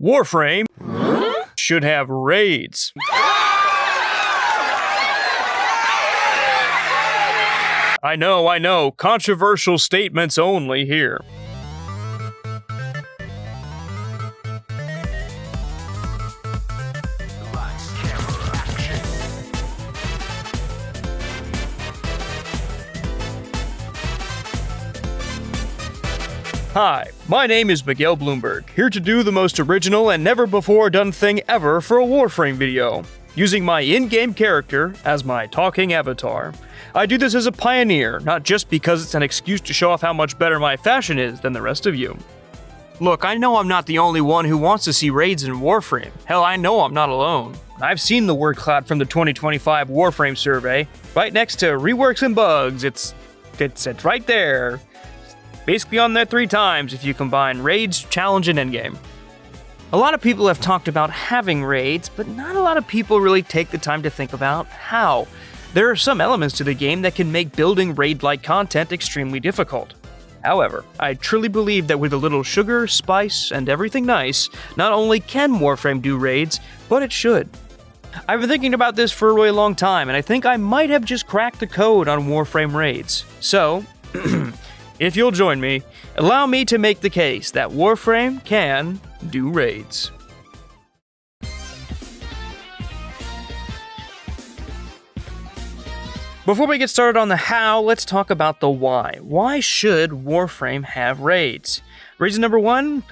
Warframe should have raids. I know, controversial statements only here. Hi, my name is Miguel Bloomberg, here to do the most original and never before done thing ever for a Warframe video, using my in-game character as my talking avatar. I do this as a pioneer, not just because it's an excuse to show off how much better my fashion is than the rest of you. Look, I know I'm not the only one who wants to see raids in Warframe. Hell, I know I'm not alone. I've seen the word cloud from the 2025 Warframe survey, right next to reworks and bugs. It's right there. Basically on there 3 times if you combine raids, challenge, and endgame. A lot of people have talked about having raids, but not a lot of people really take the time to think about how. There are some elements to the game that can make building raid-like content extremely difficult. However, I truly believe that with a little sugar, spice, and everything nice, not only can Warframe do raids, but it should. I've been thinking about this for a really long time, and I think I might have just cracked the code on Warframe raids. So, if you'll join me, allow me to make the case that Warframe can do raids. Before we get started on the how, let's talk about the why. Why should Warframe have raids? Reason number 1,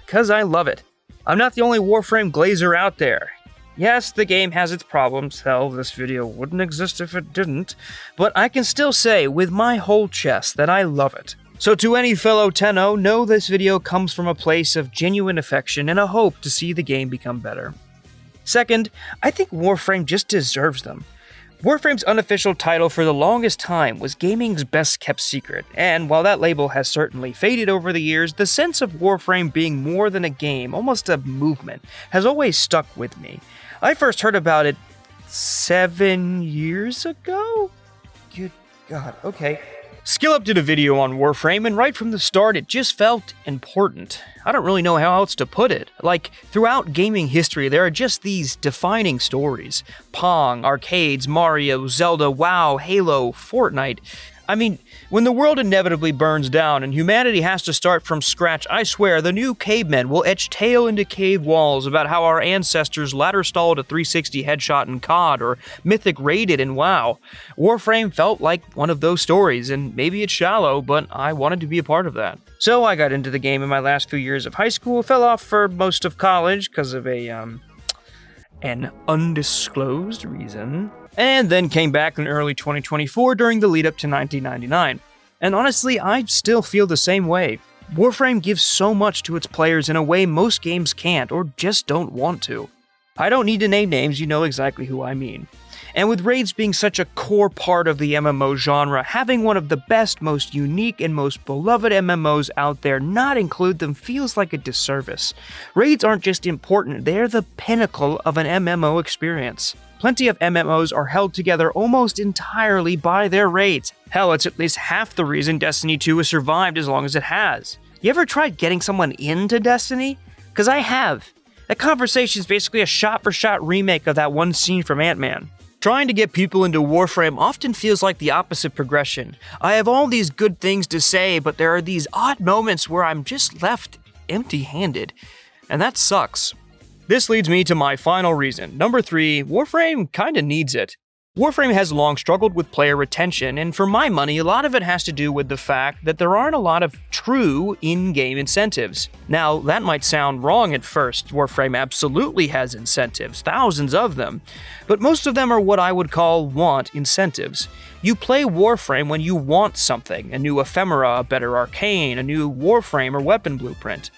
because I love it. I'm not the only Warframe glazer out there. Yes, the game has its problems, hell, this video wouldn't exist if it didn't, but I can still say with my whole chest that I love it. So to any fellow Tenno, know this video comes from a place of genuine affection and a hope to see the game become better. Second, I think Warframe just deserves them. Warframe's unofficial title for the longest time was gaming's best kept secret, and while that label has certainly faded over the years, the sense of Warframe being more than a game, almost a movement, has always stuck with me. I first heard about it 7 years ago? Good God, okay. SkillUp did a video on Warframe, and right from the start it just felt important. I don't really know how else to put it. Like, throughout gaming history there are just these defining stories. Pong, arcades, Mario, Zelda, WoW, Halo, Fortnite. I mean, when the world inevitably burns down and humanity has to start from scratch, I swear the new cavemen will etch tale into cave walls about how our ancestors ladder stalled a 360 headshot in COD or mythic raided in WoW. Warframe felt like one of those stories, and maybe it's shallow, but I wanted to be a part of that. So I got into the game in my last few years of high school, fell off for most of college because of an undisclosed reason, and then came back in early 2024 during the lead up to 1999. And honestly, I still feel the same way. Warframe gives so much to its players in a way most games can't or just don't want to. I don't need to name names, you know exactly who I mean. And with raids being such a core part of the MMO genre, having one of the best, most unique, and most beloved MMOs out there not include them feels like a disservice. Raids aren't just important, they're the pinnacle of an MMO experience. Plenty of MMOs are held together almost entirely by their raids. Hell, it's at least half the reason Destiny 2 has survived as long as it has. You ever tried getting someone into Destiny? 'Cause I have. That conversation is basically a shot-for-shot remake of that one scene from Ant-Man. Trying to get people into Warframe often feels like the opposite progression. I have all these good things to say, but there are these odd moments where I'm just left empty-handed. And that sucks. This leads me to my final reason. Number 3, Warframe kinda needs it. Warframe has long struggled with player retention, and for my money, a lot of it has to do with the fact that there aren't a lot of true in-game incentives. Now, that might sound wrong at first. Warframe absolutely has incentives, thousands of them. But most of them are what I would call want incentives. You play Warframe when you want something, a new ephemera, a better arcane, a new Warframe or weapon blueprint.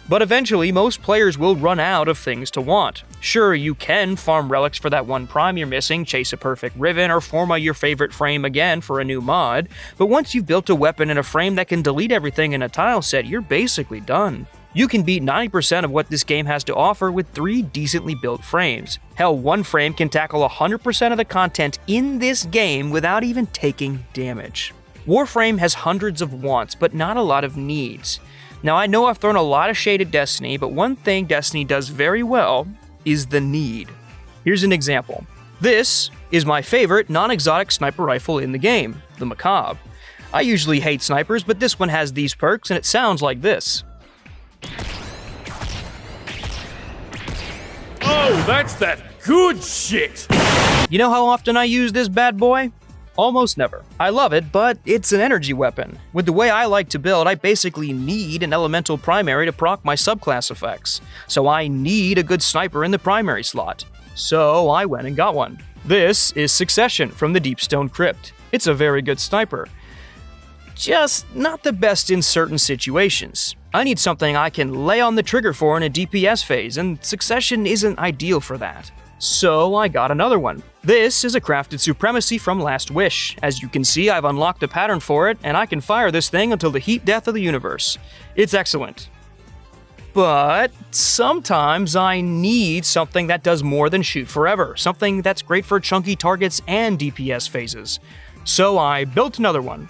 But eventually, most players will run out of things to want. Sure, you can farm relics for that one prime you're missing, chase a perfect riven, or forma your favorite frame again for a new mod, but once you've built a weapon and a frame that can delete everything in a tile set, you're basically done. You can beat 90% of what this game has to offer with 3 decently built frames. Hell, one frame can tackle 100% of the content in this game without even taking damage. Warframe has hundreds of wants, but not a lot of needs. Now, I know I've thrown a lot of shade at Destiny, but one thing Destiny does very well is the need. Here's an example. This is my favorite non-exotic sniper rifle in the game, the Macabre. I usually hate snipers, but this one has these perks and it sounds like this. Oh, that's that good shit! You know how often I use this bad boy? Almost never. I love it, but it's an energy weapon. With the way I like to build, I basically need an elemental primary to proc my subclass effects. So I need a good sniper in the primary slot. So I went and got one. This is Succession from the Deepstone Crypt. It's a very good sniper. Just not the best in certain situations. I need something I can lay on the trigger for in a DPS phase, and Succession isn't ideal for that. So I got another one. This is a Crafted Supremacy from Last Wish. As you can see, I've unlocked a pattern for it, and I can fire this thing until the heat death of the universe. It's excellent. But sometimes I need something that does more than shoot forever, something that's great for chunky targets and DPS phases. So I built another one.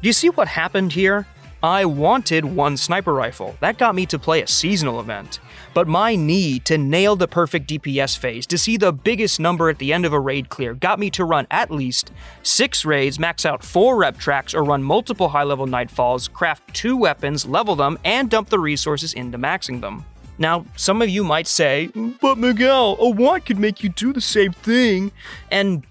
Do you see what happened here? I wanted one sniper rifle. That got me to play a seasonal event. But my need to nail the perfect DPS phase, to see the biggest number at the end of a raid clear, got me to run at least 6 raids, max out 4 rep tracks, or run multiple high-level nightfalls, craft 2 weapons, level them, and dump the resources into maxing them. Now, some of you might say, but Miguel, a want could make you do the same thing. And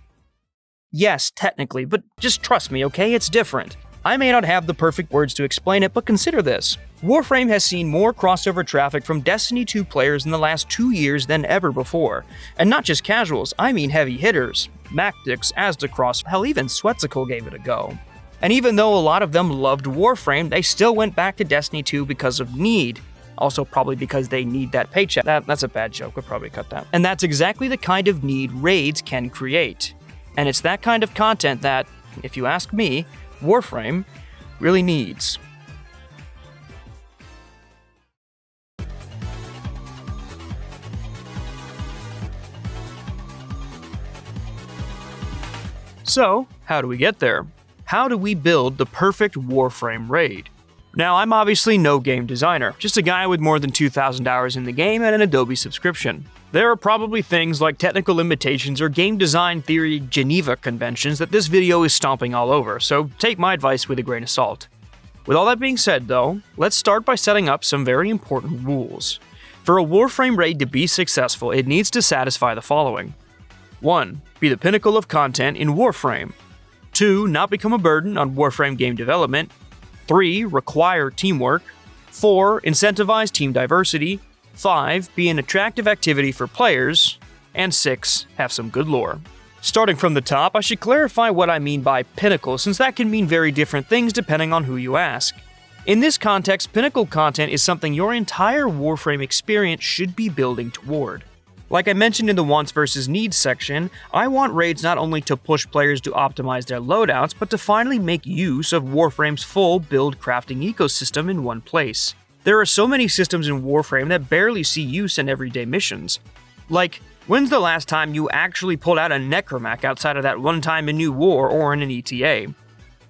yes, technically, but just trust me, okay? It's different. I may not have the perfect words to explain it, but consider this. Warframe has seen more crossover traffic from Destiny 2 players in the last 2 years than ever before. And not just casuals, I mean heavy hitters. Mactix, Asdacross, hell even Sweatcicle gave it a go. And even though a lot of them loved Warframe, they still went back to Destiny 2 because of need. Also probably because they need that paycheck. That's a bad joke, we'll probably cut that. And that's exactly the kind of need raids can create. And it's that kind of content that, if you ask me, Warframe really needs. So, how do we get there? How do we build the perfect Warframe raid? Now, I'm obviously no game designer, just a guy with more than 2,000 hours in the game and an Adobe subscription. There are probably things like technical limitations or game design theory Geneva conventions that this video is stomping all over, so take my advice with a grain of salt. With all that being said though, let's start by setting up some very important rules. For a Warframe raid to be successful, it needs to satisfy the following. 1. Be the pinnacle of content in Warframe. 2. Not become a burden on Warframe game development. 3. Require teamwork. 4. Incentivize team diversity. 5. Be an attractive activity for players. And 6. Have some good lore. Starting from the top, I should clarify what I mean by pinnacle, since that can mean very different things depending on who you ask. In this context, pinnacle content is something your entire Warframe experience should be building toward. Like I mentioned in the wants versus needs section, I want raids not only to push players to optimize their loadouts, but to finally make use of Warframe's full build crafting ecosystem in one place. There are so many systems in Warframe that barely see use in everyday missions. Like, when's the last time you actually pulled out a Necromac outside of that one time in New War or in an ETA?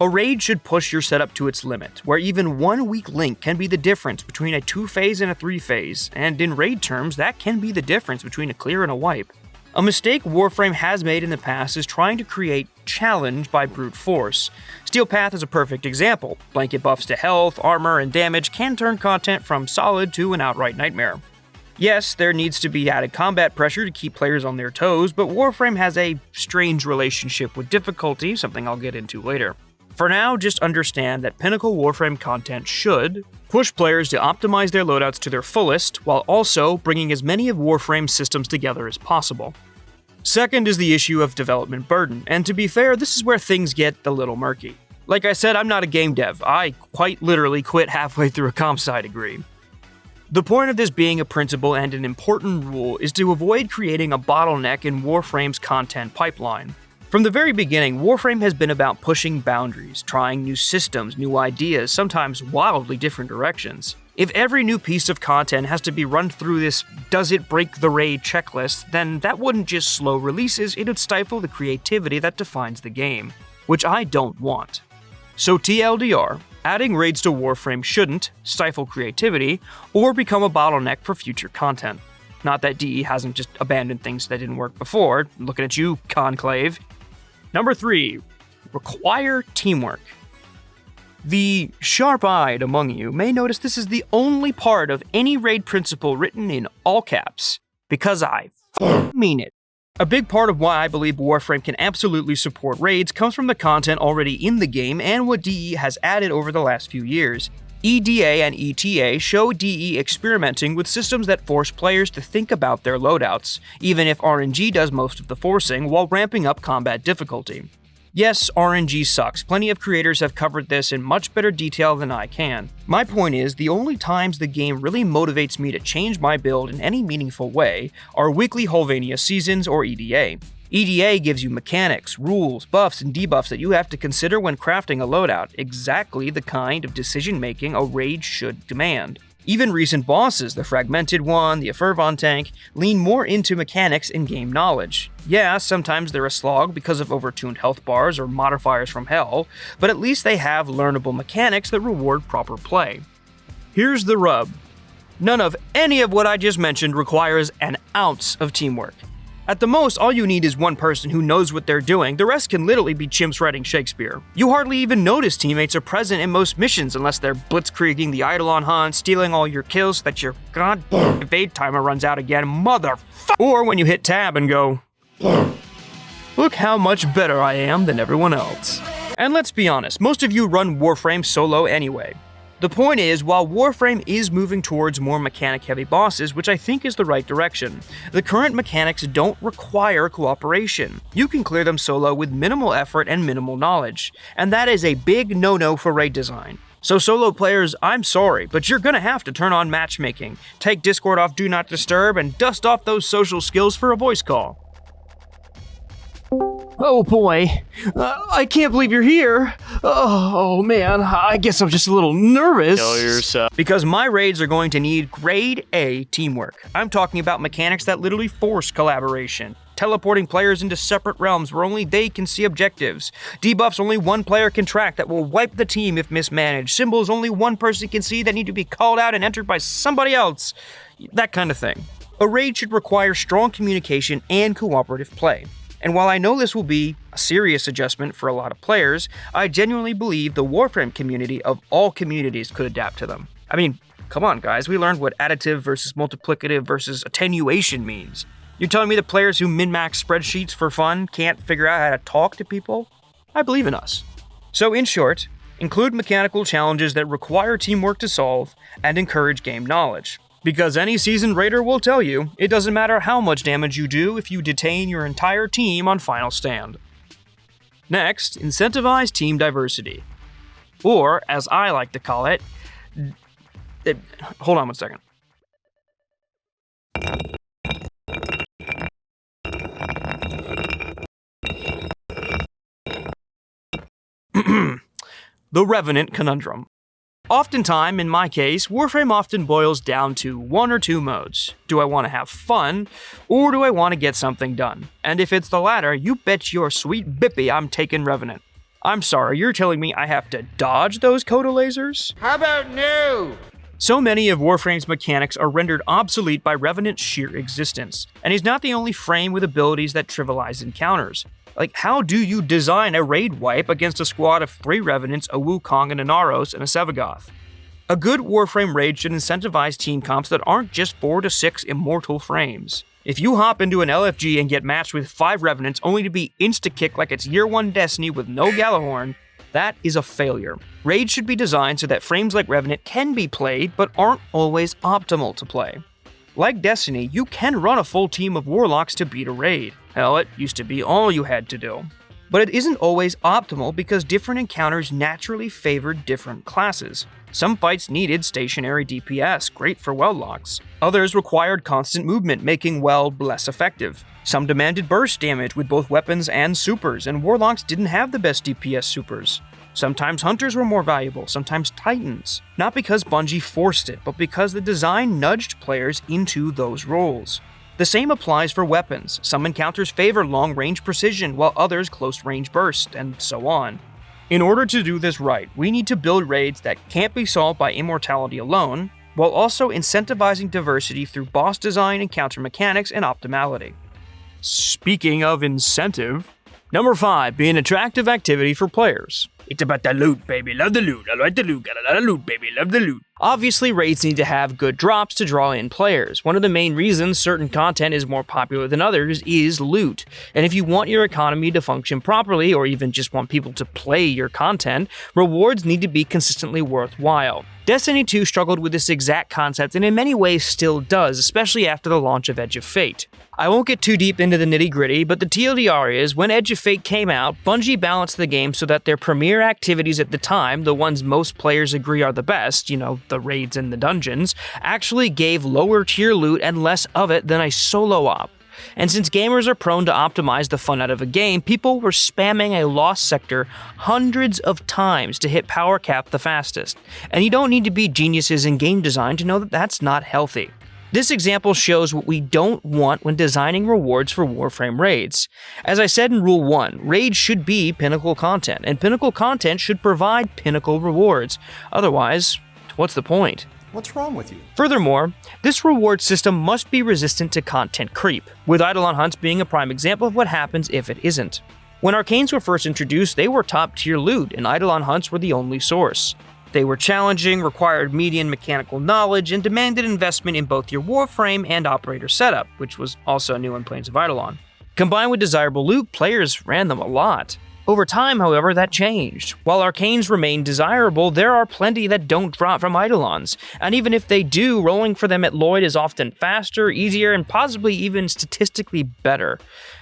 A raid should push your setup to its limit, where even one weak link can be the difference between a 2-phase and a 3-phase, and in raid terms, that can be the difference between a clear and a wipe. A mistake Warframe has made in the past is trying to create challenge by brute force. Steel Path is a perfect example. Blanket buffs to health, armor, and damage can turn content from solid to an outright nightmare. Yes, there needs to be added combat pressure to keep players on their toes, but Warframe has a strange relationship with difficulty, something I'll get into later. For now, just understand that Pinnacle Warframe content should push players to optimize their loadouts to their fullest, while also bringing as many of Warframe's systems together as possible. Second is the issue of development burden, and to be fair, this is where things get a little murky. Like I said, I'm not a game dev. I quite literally quit halfway through a comp sci degree. The point of this being a principle and an important rule is to avoid creating a bottleneck in Warframe's content pipeline. From the very beginning, Warframe has been about pushing boundaries, trying new systems, new ideas, sometimes wildly different directions. If every new piece of content has to be run through this does it break the raid checklist, then that wouldn't just slow releases, it would stifle the creativity that defines the game, which I don't want. So TLDR, Adding raids to Warframe shouldn't stifle creativity or become a bottleneck for future content. Not that DE hasn't just abandoned things that didn't work before. Looking at you, Conclave. Number 3. Require teamwork. The sharp-eyed among you may notice this is the only part of any raid principle written in all caps, because I mean it. A big part of why I believe Warframe can absolutely support raids comes from the content already in the game and what DE has added over the last few years. EDA and ETA show DE experimenting with systems that force players to think about their loadouts, even if RNG does most of the forcing while ramping up combat difficulty. Yes, RNG sucks. Plenty of creators have covered this in much better detail than I can. My point is, the only times the game really motivates me to change my build in any meaningful way are weekly Holvania seasons or EDA. EDA gives you mechanics, rules, buffs, and debuffs that you have to consider when crafting a loadout, exactly the kind of decision-making a raid should demand. Even recent bosses, the Fragmented One, the Fervon Tank, lean more into mechanics and game knowledge. Yeah, sometimes they're a slog because of overtuned health bars or modifiers from hell, but at least they have learnable mechanics that reward proper play. Here's the rub. None of any of what I just mentioned requires an ounce of teamwork. At the most, all you need is one person who knows what they're doing. The rest can literally be chimps writing Shakespeare. You hardly even notice teammates are present in most missions unless they're blitzkrieging the Eidolon hunt, stealing all your kills so that your goddamn evade timer runs out again, motherfucker. Or when you hit tab and go, look how much better I am than everyone else. And let's be honest, most of you run Warframe solo anyway. The point is, while Warframe is moving towards more mechanic-heavy bosses, which I think is the right direction, the current mechanics don't require cooperation. You can clear them solo with minimal effort and minimal knowledge, and that is a big no-no for raid design. So solo players, I'm sorry, but you're gonna have to turn on matchmaking, take Discord off Do Not Disturb, and dust off those social skills for a voice call. Oh boy, I can't believe you're here. Oh man, I guess I'm just a little nervous. Kill yourself. Because my raids are going to need grade A teamwork. I'm talking about mechanics that literally force collaboration. Teleporting players into separate realms where only they can see objectives. Debuffs only one player can track that will wipe the team if mismanaged. Symbols only one person can see that need to be called out and entered by somebody else. That kind of thing. A raid should require strong communication and cooperative play. And while I know this will be a serious adjustment for a lot of players, I genuinely believe the Warframe community of all communities could adapt to them. I mean, come on guys, we learned what additive versus multiplicative versus attenuation means. You're telling me the players who min-max spreadsheets for fun can't figure out how to talk to people? I believe in us. So in short, include mechanical challenges that require teamwork to solve and encourage game knowledge. Because any seasoned raider will tell you, it doesn't matter how much damage you do if you detain your entire team on final stand. Next, incentivize team diversity. Or, as I like to call it, hold on one second. The Revenant Conundrum. Oftentimes, in my case, Warframe often boils down to one or two modes. Do I want to have fun, or do I want to get something done? And if it's the latter, you bet your sweet bippy I'm taking Revenant. I'm sorry, you're telling me I have to dodge those Coda lasers? How about no? So many of Warframe's mechanics are rendered obsolete by Revenant's sheer existence, and he's not the only frame with abilities that trivialize encounters. Like, how do you design a raid wipe against a squad of 3 Revenants, a Wukong, an Inaros, and a Sevagoth? A good Warframe raid should incentivize team comps that aren't just 4 to 6 immortal frames. If you hop into an LFG and get matched with 5 Revenants only to be insta-kicked like it's Year 1 Destiny with no Gjallarhorn, that is a failure. Raids should be designed so that frames like Revenant can be played, but aren't always optimal to play. Like Destiny, you can run a full team of Warlocks to beat a raid. Hell, it used to be all you had to do. But it isn't always optimal because different encounters naturally favored different classes. Some fights needed stationary DPS, great for Weld locks. Others required constant movement, making Weld less effective. Some demanded burst damage with both weapons and supers, and Warlocks didn't have the best DPS supers. Sometimes Hunters were more valuable, sometimes Titans. Not because Bungie forced it, but because the design nudged players into those roles. The same applies for weapons. Some encounters favor long-range precision, while others close-range burst, and so on. In order to do this right, we need to build raids that can't be solved by immortality alone, while also incentivizing diversity through boss design, encounter mechanics, and optimality. Speaking of incentive, number 5, be an attractive activity for players. It's about the loot, baby. Love the loot. I like the loot. Got a lot of loot, baby. Love the loot. Obviously, raids need to have good drops to draw in players. One of the main reasons certain content is more popular than others is loot. And if you want your economy to function properly, or even just want people to play your content, rewards need to be consistently worthwhile. Destiny 2 struggled with this exact concept and in many ways still does, especially after the launch of Edge of Fate. I won't get too deep into the nitty-gritty, but the TLDR is, when Edge of Fate came out, Bungie balanced the game so that their premier activities at the time, the ones most players agree are the best, the raids and the dungeons, actually gave lower tier loot and less of it than a solo op. And since gamers are prone to optimize the fun out of a game, people were spamming a lost sector hundreds of times to hit power cap the fastest. And you don't need to be geniuses in game design to know that that's not healthy. This example shows what we don't want when designing rewards for Warframe raids. As I said in Rule 1, raids should be pinnacle content, and pinnacle content should provide pinnacle rewards. Otherwise, what's the point? What's wrong with you? Furthermore, this reward system must be resistant to content creep, with Eidolon hunts being a prime example of what happens if it isn't. When Arcanes were first introduced, they were top tier loot, and Eidolon hunts were the only source. They were challenging, required median mechanical knowledge, and demanded investment in both your Warframe and operator setup, which was also new in Plains of Eidolon. Combined with desirable loot, players ran them a lot. Over time, however, that changed. While Arcanes remain desirable, there are plenty that don't drop from Eidolons, and even if they do, rolling for them at Lloyd is often faster, easier, and possibly even statistically better.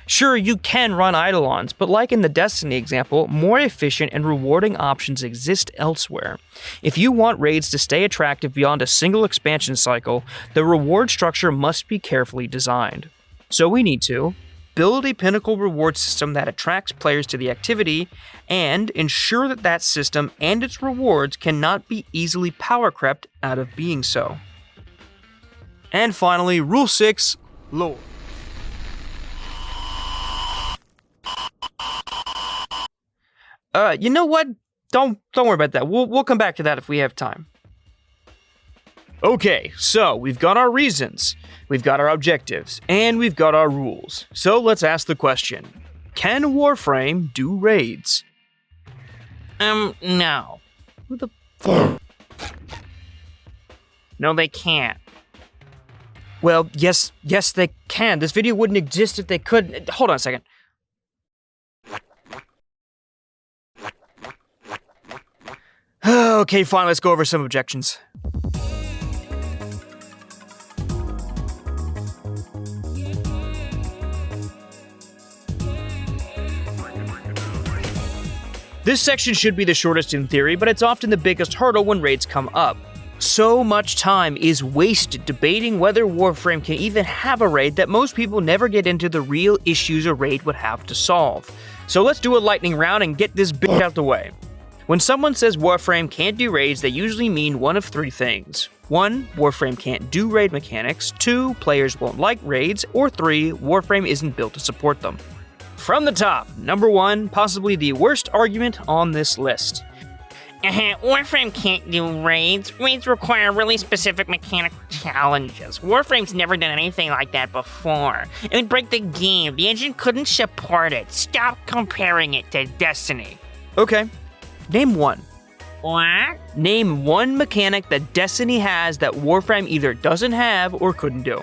Sure, you can run Eidolons, but like in the Destiny example, more efficient and rewarding options exist elsewhere. If you want raids to stay attractive beyond a single expansion cycle, the reward structure must be carefully designed. So we need to build a pinnacle reward system that attracts players to the activity, and ensure that that system and its rewards cannot be easily power crept out of being so. And finally, Rule 6, lore. You know what? Don't worry about that. We'll come back to that if we have time. Okay, so we've got our reasons, we've got our objectives, and we've got our rules. So let's ask the question, can Warframe do raids? No. Who the fuck? No, they can't. Well, yes, they can. This video wouldn't exist if they could. Hold on a second. Okay, fine, let's go over some objections. This section should be the shortest in theory, but it's often the biggest hurdle when raids come up. So much time is wasted debating whether Warframe can even have a raid that most people never get into the real issues a raid would have to solve. So let's do a lightning round and get this bitch out the way. When someone says Warframe can't do raids, they usually mean one of 3 things. 1, Warframe can't do raid mechanics. 2, players won't like raids. Or 3, Warframe isn't built to support them. From the top, number 1, possibly the worst argument on this list. Warframe can't do raids. Raids require really specific mechanical challenges. Warframe's never done anything like that before. It would break the game. The engine couldn't support it. Stop comparing it to Destiny. Okay, name one. What? Name one mechanic that Destiny has that Warframe either doesn't have or couldn't do.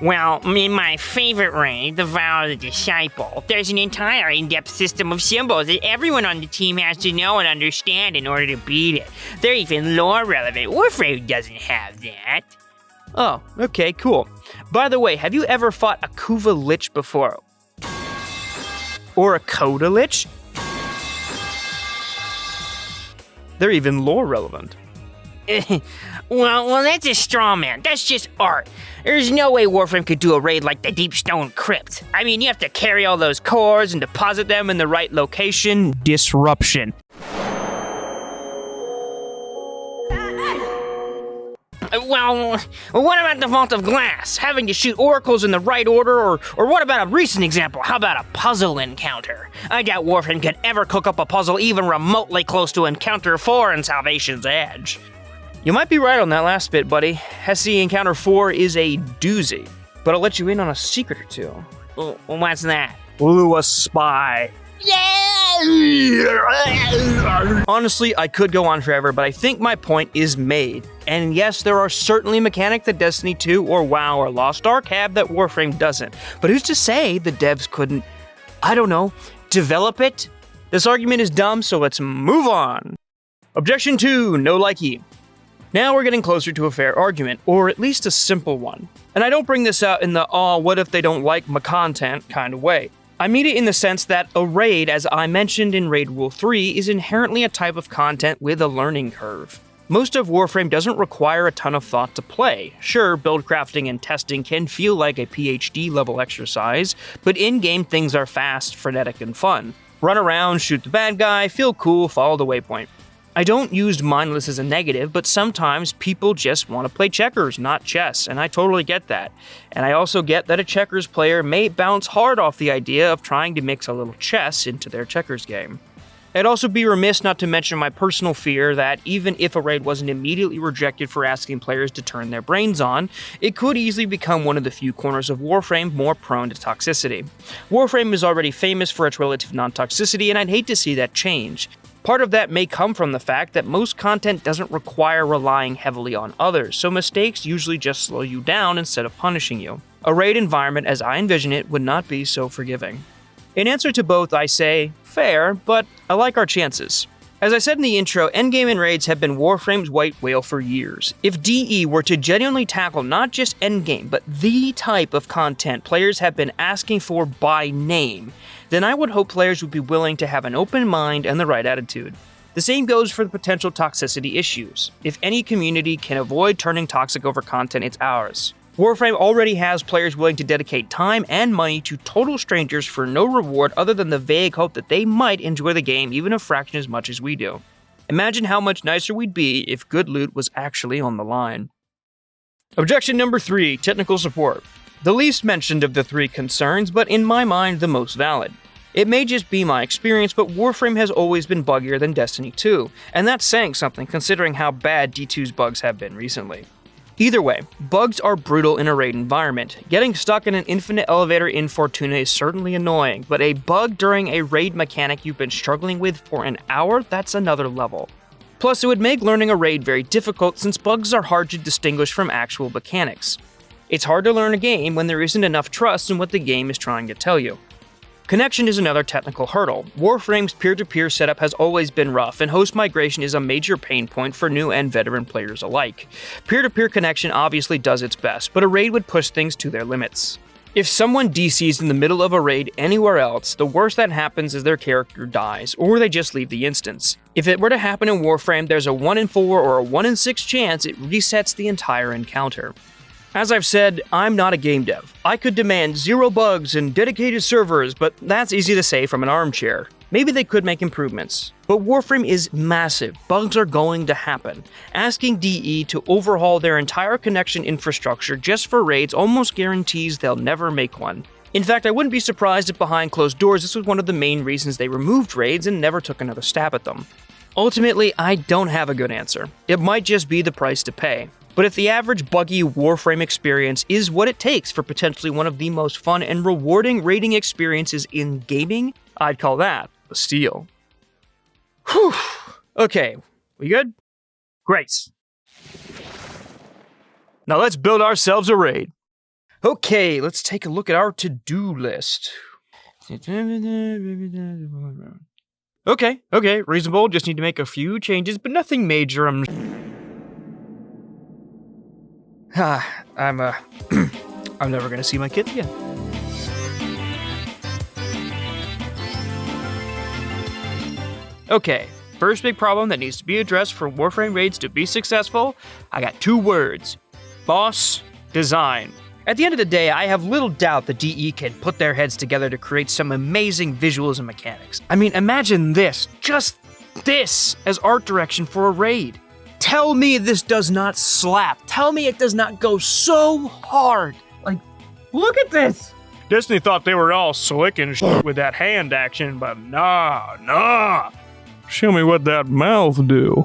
Well, in my favorite raid, the Vow of the Disciple, there's an entire in-depth system of symbols that everyone on the team has to know and understand in order to beat it. They're even lore relevant. Warframe doesn't have that. Oh, okay, cool. By the way, have you ever fought a Kuva Lich before? Or a Coda Lich? They're even lore relevant. Well, that's a straw man. That's just art. There's no way Warframe could do a raid like the Deep Stone Crypt. I mean, you have to carry all those cores and deposit them in the right location. Disruption. Well, what about the Vault of Glass? Having to shoot oracles in the right order, or what about a recent example? How about a puzzle encounter? I doubt Warframe could ever cook up a puzzle even remotely close to Encounter 4 in Salvation's Edge. You might be right on that last bit, buddy. Hesse Encounter 4 is a doozy, but I'll let you in on a secret or two. What's that? Lua Spy. Honestly, I could go on forever, but I think my point is made. And yes, there are certainly mechanics that Destiny 2 or WoW or Lost Ark have that Warframe doesn't. But who's to say the devs couldn't, I don't know, develop it? This argument is dumb, so let's move on. Objection 2, no likey. Now we're getting closer to a fair argument, or at least a simple one. And I don't bring this out in the, oh, what if they don't like my content kind of way. I mean it in the sense that a raid, as I mentioned in Raid Rule 3, is inherently a type of content with a learning curve. Most of Warframe doesn't require a ton of thought to play. Sure, build crafting and testing can feel like a PhD level exercise, but in-game things are fast, frenetic, and fun. Run around, shoot the bad guy, feel cool, follow the waypoint. I don't use mindless as a negative, but sometimes people just want to play checkers, not chess, and I totally get that. And I also get that a checkers player may bounce hard off the idea of trying to mix a little chess into their checkers game. I'd also be remiss not to mention my personal fear that even if a raid wasn't immediately rejected for asking players to turn their brains on, it could easily become one of the few corners of Warframe more prone to toxicity. Warframe is already famous for its relative non-toxicity, and I'd hate to see that change. Part of that may come from the fact that most content doesn't require relying heavily on others, so mistakes usually just slow you down instead of punishing you. A raid environment, as I envision it, would not be so forgiving. In answer to both, I say, fair, but I like our chances. As I said in the intro, endgame and raids have been Warframe's white whale for years. If DE were to genuinely tackle not just endgame, but the type of content players have been asking for by name, then I would hope players would be willing to have an open mind and the right attitude. The same goes for the potential toxicity issues. If any community can avoid turning toxic over content, it's ours. Warframe already has players willing to dedicate time and money to total strangers for no reward other than the vague hope that they might enjoy the game even a fraction as much as we do. Imagine how much nicer we'd be if good loot was actually on the line. Objection number 3, technical support. The least mentioned of the 3 concerns, but in my mind the most valid. It may just be my experience, but Warframe has always been buggier than Destiny 2, and that's saying something considering how bad D2's bugs have been recently. Either way, bugs are brutal in a raid environment. Getting stuck in an infinite elevator in Fortuna is certainly annoying, but a bug during a raid mechanic you've been struggling with for an hour, that's another level. Plus, it would make learning a raid very difficult since bugs are hard to distinguish from actual mechanics. It's hard to learn a game when there isn't enough trust in what the game is trying to tell you. Connection is another technical hurdle. Warframe's peer-to-peer setup has always been rough, and host migration is a major pain point for new and veteran players alike. Peer-to-peer connection obviously does its best, but a raid would push things to their limits. If someone DCs in the middle of a raid anywhere else, the worst that happens is their character dies, or they just leave the instance. If it were to happen in Warframe, there's a 1 in 4 or a 1 in 6 chance it resets the entire encounter. As I've said, I'm not a game dev. I could demand 0 bugs and dedicated servers, but that's easy to say from an armchair. Maybe they could make improvements. But Warframe is massive. Bugs are going to happen. Asking DE to overhaul their entire connection infrastructure just for raids almost guarantees they'll never make one. In fact, I wouldn't be surprised if behind closed doors this was one of the main reasons they removed raids and never took another stab at them. Ultimately, I don't have a good answer. It might just be the price to pay. But if the average buggy Warframe experience is what it takes for potentially one of the most fun and rewarding raiding experiences in gaming, I'd call that a steal. Whew. Okay, we good? Great. Now let's build ourselves a raid. Okay, let's take a look at our to-do list. Okay, reasonable. Just need to make a few changes, but nothing major. I'm never gonna see my kid again. Okay, first big problem that needs to be addressed for Warframe raids to be successful, I got 2 words. Boss design. At the end of the day, I have little doubt the DE can put their heads together to create some amazing visuals and mechanics. I mean, imagine this, just this, as art direction for a raid. tell me this does not slap. Tell me it does not go so hard. Like, look at this. Destiny thought they were all slick and shit with that hand action, but nah. Show me what that mouth do.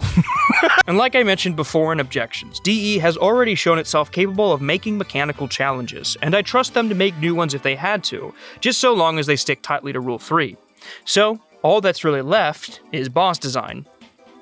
And like I mentioned before in Objections, DE has already shown itself capable of making mechanical challenges, and I trust them to make new ones if they had to, just so long as they stick tightly to Rule 3. So, all that's really left is boss design.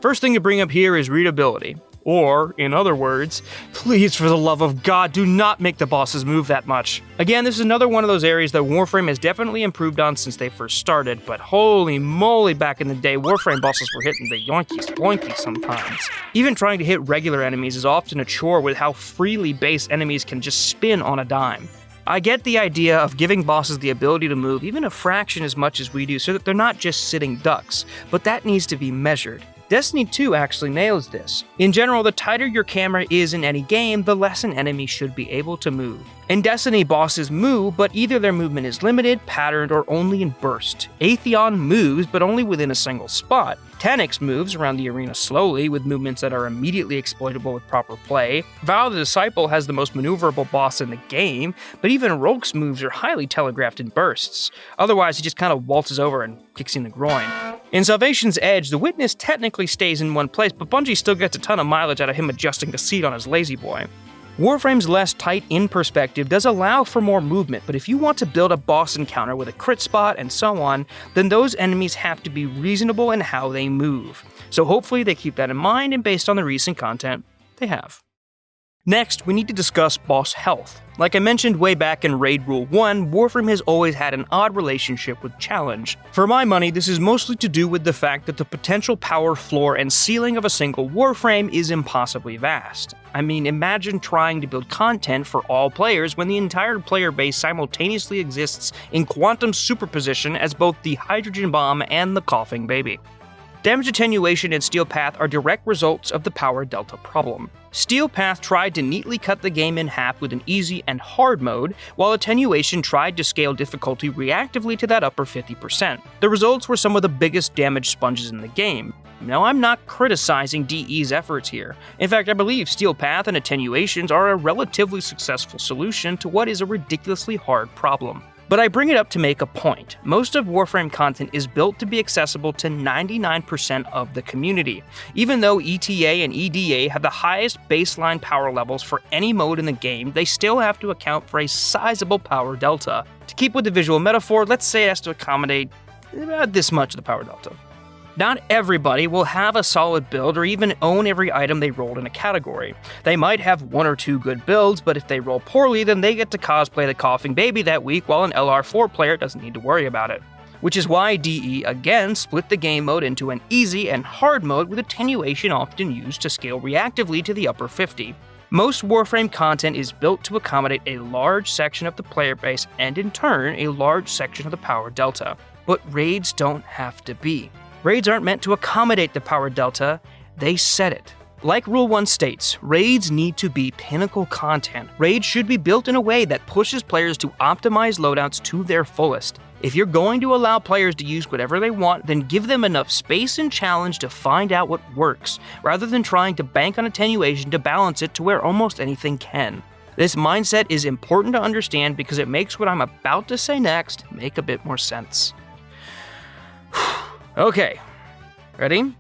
First thing to bring up here is readability. Or, in other words, please for the love of God, do not make the bosses move that much. Again, this is another one of those areas that Warframe has definitely improved on since they first started, but holy moly, back in the day, Warframe bosses were hitting the yoinkies sometimes. Even trying to hit regular enemies is often a chore with how freely base enemies can just spin on a dime. I get the idea of giving bosses the ability to move even a fraction as much as we do so that they're not just sitting ducks, but that needs to be measured. Destiny 2 actually nails this. In general, the tighter your camera is in any game, the less an enemy should be able to move. In Destiny, bosses move, but either their movement is limited, patterned, or only in bursts. Atheon moves, but only within a single spot. Taniks moves around the arena slowly, with movements that are immediately exploitable with proper play. Val the Disciple has the most maneuverable boss in the game, but even Rolk's moves are highly telegraphed in bursts. Otherwise, he just kind of waltzes over and kicks you in the groin. In Salvation's Edge, the Witness technically stays in one place, but Bungie still gets a ton of mileage out of him adjusting the seat on his lazy boy. Warframe's less tight in perspective does allow for more movement, but if you want to build a boss encounter with a crit spot and so on, then those enemies have to be reasonable in how they move. So hopefully they keep that in mind, and based on the recent content, they have. Next, we need to discuss boss health. Like I mentioned way back in Raid Rule 1, Warframe has always had an odd relationship with challenge. For my money, this is mostly to do with the fact that the potential power floor and ceiling of a single Warframe is impossibly vast. I mean, imagine trying to build content for all players when the entire player base simultaneously exists in quantum superposition as both the hydrogen bomb and the coughing baby. Damage attenuation and Steel Path are direct results of the power delta problem. Steel Path tried to neatly cut the game in half with an easy and hard mode, while attenuation tried to scale difficulty reactively to that upper 50%. The results were some of the biggest damage sponges in the game. Now, I'm not criticizing DE's efforts here. In fact, I believe Steel Path and attenuations are a relatively successful solution to what is a ridiculously hard problem. But I bring it up to make a point. Most of Warframe content is built to be accessible to 99% of the community. Even though ETA and EDA have the highest baseline power levels for any mode in the game, they still have to account for a sizable power delta. To keep with the visual metaphor, let's say it has to accommodate about this much of the power delta. Not everybody will have a solid build or even own every item they rolled in a category. They might have one or two good builds, but if they roll poorly, then they get to cosplay the coughing baby that week while an LR4 player doesn't need to worry about it. Which is why DE again split the game mode into an easy and hard mode with attenuation often used to scale reactively to the upper 50. Most Warframe content is built to accommodate a large section of the player base and in turn a large section of the power delta. But raids don't have to be. Raids aren't meant to accommodate the power delta, they set it. Like Rule 1 states, raids need to be pinnacle content. Raids should be built in a way that pushes players to optimize loadouts to their fullest. If you're going to allow players to use whatever they want, then give them enough space and challenge to find out what works, rather than trying to bank on attenuation to balance it to where almost anything can. This mindset is important to understand because it makes what I'm about to say next make a bit more sense. Okay, ready?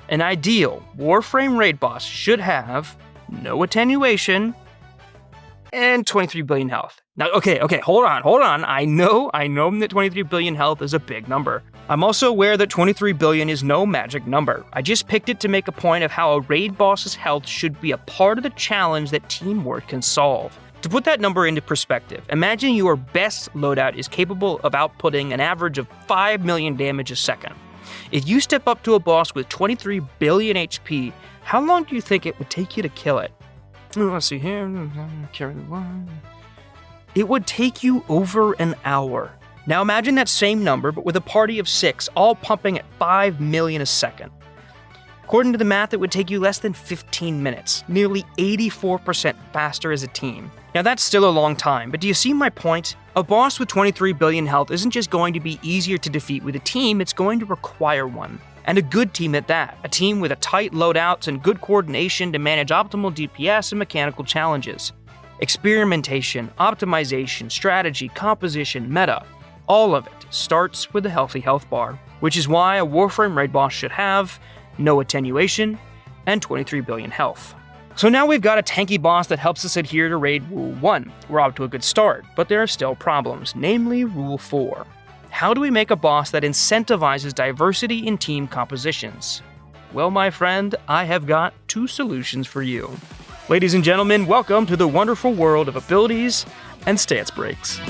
An ideal Warframe raid boss should have no attenuation and 23 billion health. Now, okay, hold on. I know that 23 billion health is a big number. I'm also aware that 23 billion is no magic number. I just picked it to make a point of how a raid boss's health should be a part of the challenge that teamwork can solve. To put that number into perspective, imagine your best loadout is capable of outputting an average of 5 million damage a second. If you step up to a boss with 23 billion HP, how long do you think it would take you to kill it? Let's see here. Carry the one. It would take you over an hour. Now imagine that same number, but with a party of 6, all pumping at 5 million a second. According to the math, it would take you less than 15 minutes, nearly 84% faster as a team. Now that's still a long time, but do you see my point? A boss with 23 billion health isn't just going to be easier to defeat with a team, it's going to require one. and a good team at that, a team with a tight loadouts and good coordination to manage optimal DPS and mechanical challenges. Experimentation, optimization, strategy, composition, meta, all of it starts with a healthy health bar, which is why a Warframe raid boss should have no attenuation and 23 billion health. So now we've got a tanky boss that helps us adhere to raid rule 1. We're off to a good start, but there are still problems, namely rule 4. How do we make a boss that incentivizes diversity in team compositions? Well, my friend, I have got 2 solutions for you. Ladies and gentlemen, welcome to the wonderful world of abilities and stance breaks.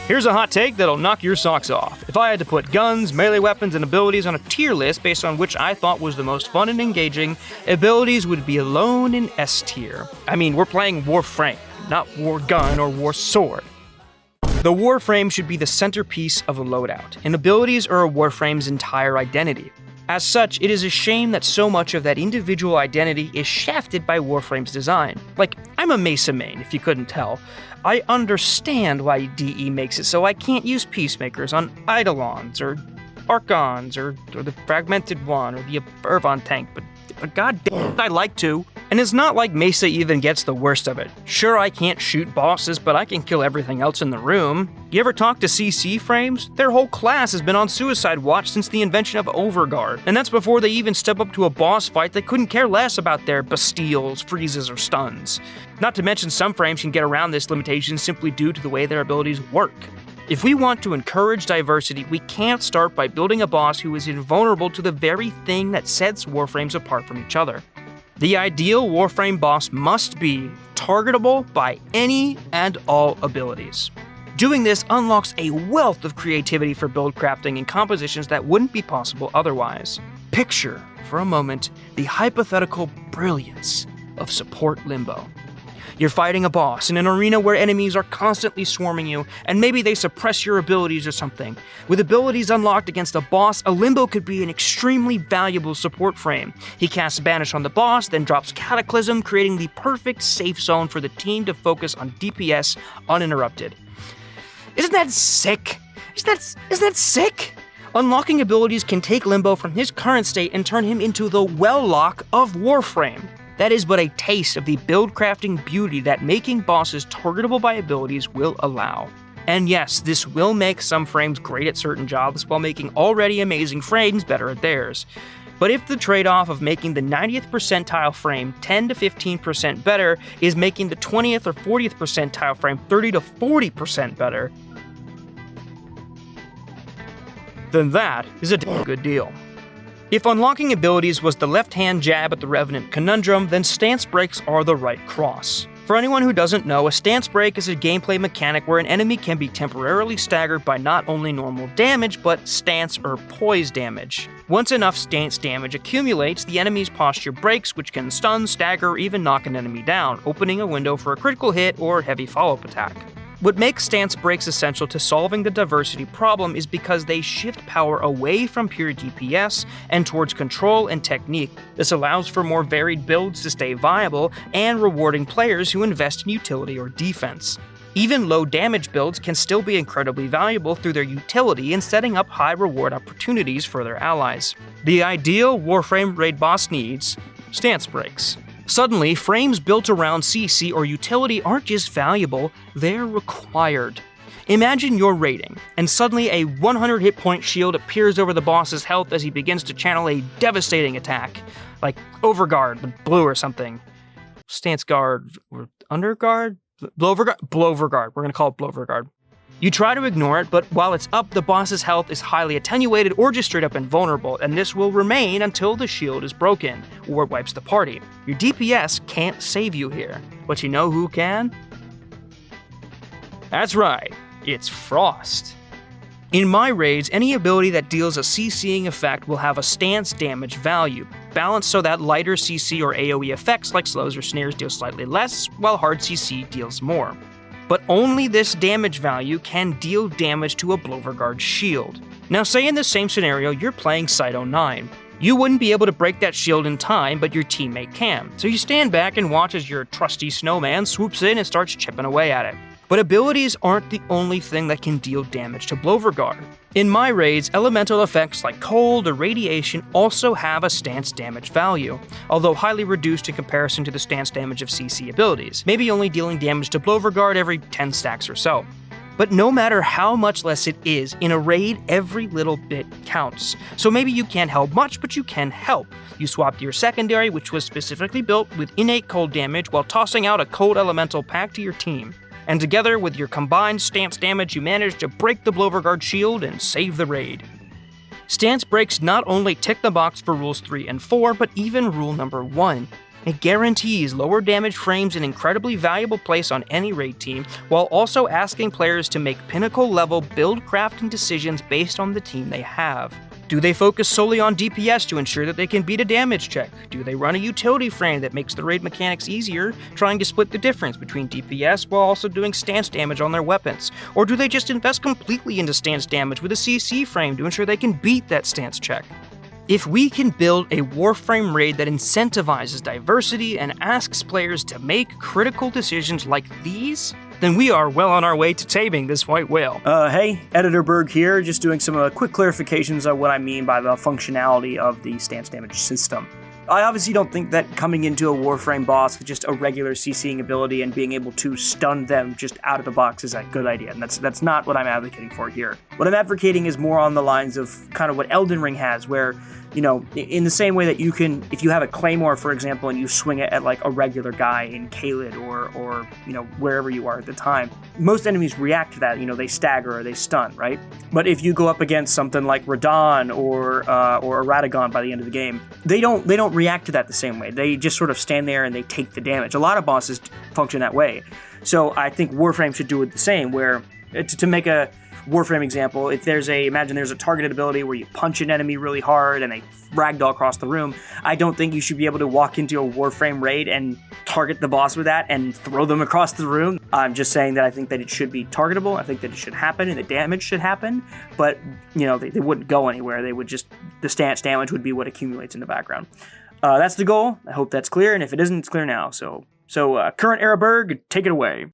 Here's a hot take that'll knock your socks off. If I had to put guns, melee weapons, and abilities on a tier list based on which I thought was the most fun and engaging, abilities would be alone in S tier. I mean, we're playing Warframe, not War Gun or War Sword. The Warframe should be the centerpiece of a loadout, and abilities are a Warframe's entire identity. As such, it is a shame that so much of that individual identity is shafted by Warframe's design. Like, I'm a Mesa main, if you couldn't tell. I understand why DE makes it so I can't use Peacemakers on Eidolons, or Archons, or the Fragmented One, or the Irvon tank, but god damn it, I like to. And it's not like Mesa even gets the worst of it. Sure, I can't shoot bosses, but I can kill everything else in the room. You ever talk to CC frames? Their whole class has been on suicide watch since the invention of Overguard, and that's before they even step up to a boss fight that couldn't care less about their Bastilles, freezes, or stuns. Not to mention some frames can get around this limitation simply due to the way their abilities work. If we want to encourage diversity, we can't start by building a boss who is invulnerable to the very thing that sets Warframes apart from each other. The ideal Warframe boss must be targetable by any and all abilities. Doing this unlocks a wealth of creativity for build crafting and compositions that wouldn't be possible otherwise. Picture, for a moment, the hypothetical brilliance of Support Limbo. You're fighting a boss in an arena where enemies are constantly swarming you, and maybe they suppress your abilities or something. With abilities unlocked against a boss, a Limbo could be an extremely valuable support frame. He casts Banish on the boss, then drops Cataclysm, creating the perfect safe zone for the team to focus on DPS uninterrupted. Isn't that sick? Isn't that sick? Unlocking abilities can take Limbo from his current state and turn him into the well-lock of Warframe. That is but a taste of the build crafting beauty that making bosses targetable by abilities will allow. And yes, this will make some frames great at certain jobs while making already amazing frames better at theirs. But if the trade-off of making the 90th percentile frame 10 to 15% better is making the 20th or 40th percentile frame 30 to 40% better, then that is a damn good deal. If unlocking abilities was the left-hand jab at the Revenant conundrum, then stance breaks are the right cross. For anyone who doesn't know, a stance break is a gameplay mechanic where an enemy can be temporarily staggered by not only normal damage, but stance or poise damage. Once enough stance damage accumulates, the enemy's posture breaks, which can stun, stagger, or even knock an enemy down, opening a window for a critical hit or heavy follow-up attack. What makes stance breaks essential to solving the diversity problem is because they shift power away from pure DPS and towards control and technique. This allows for more varied builds to stay viable and rewarding players who invest in utility or defense. Even low damage builds can still be incredibly valuable through their utility in setting up high reward opportunities for their allies. The ideal Warframe raid boss needs stance breaks. Suddenly, frames built around CC or utility aren't just valuable, they're required. Imagine you're raiding, and suddenly a 100 hit point shield appears over the boss's health as he begins to channel a devastating attack, like Overguard with blue or something. Stance guard, or underguard? Bloverguard. We're gonna call it Bloverguard. You try to ignore it, but while it's up, the boss's health is highly attenuated or just straight up invulnerable, and this will remain until the shield is broken, or it wipes the party. Your DPS can't save you here, but you know who can? That's right, it's Frost. In my raids, any ability that deals a CCing effect will have a stance damage value, balanced so that lighter CC or AoE effects like slows or snares deal slightly less, while hard CC deals more. But only this damage value can deal damage to a Bloverguard shield. Now say in the same scenario you're playing Site 09. You wouldn't be able to break that shield in time, but your teammate can. So you stand back and watch as your trusty snowman swoops in and starts chipping away at it. But abilities aren't the only thing that can deal damage to Bloverguard. In my raids, elemental effects like cold or radiation also have a stance damage value, although highly reduced in comparison to the stance damage of CC abilities, maybe only dealing damage to Bloverguard every 10 stacks or so. But no matter how much less it is, in a raid, every little bit counts. So maybe you can't help much, but you can help. You swapped your secondary, which was specifically built with innate cold damage, while tossing out a cold elemental pack to your team. And together with your combined stance damage, you managed to break the Bloverguard shield and save the raid. Stance breaks not only tick the box for rules 3 and 4, but even rule number 1. It guarantees lower damage frames an incredibly valuable place on any raid team, while also asking players to make pinnacle-level build crafting decisions based on the team they have. Do they focus solely on DPS to ensure that they can beat a damage check? Do they run a utility frame that makes the raid mechanics easier, trying to split the difference between DPS while also doing stance damage on their weapons? Or do they just invest completely into stance damage with a CC frame to ensure they can beat that stance check? If we can build a Warframe raid that incentivizes diversity and asks players to make critical decisions like these, then we are well on our way to taming this white whale. Hey, Editor Berg here, just doing some quick clarifications on what I mean by the functionality of the stance damage system. I obviously don't think that coming into a Warframe boss with just a regular CCing ability and being able to stun them just out of the box is a good idea, and that's not what I'm advocating for here. What I'm advocating is more on the lines of kind of what Elden Ring has, where, you know, in the same way that you can, if you have a claymore, for example, and you swing it at like a regular guy in Caelid or you know, wherever you are at the time, most enemies react to that, you know, they stagger or they stun, right? But if you go up against something like Radahn or Radagon by the end of the game, they don't react to that the same way. They just sort of stand there and they take the damage. A lot of bosses function that way. So I think Warframe should do it the same, where to make a Warframe example, if imagine there's a targeted ability where you punch an enemy really hard and they ragdoll across the room, I don't think you should be able to walk into a Warframe raid and target the boss with that and throw them across the room. I'm just saying that I think that it should be targetable. I think that it should happen and the damage should happen, but you know, they wouldn't go anywhere. They would just, the stance damage would be what accumulates in the background. That's the goal. I hope that's clear, and if it isn't, it's clear now. So current era Berg, take it away.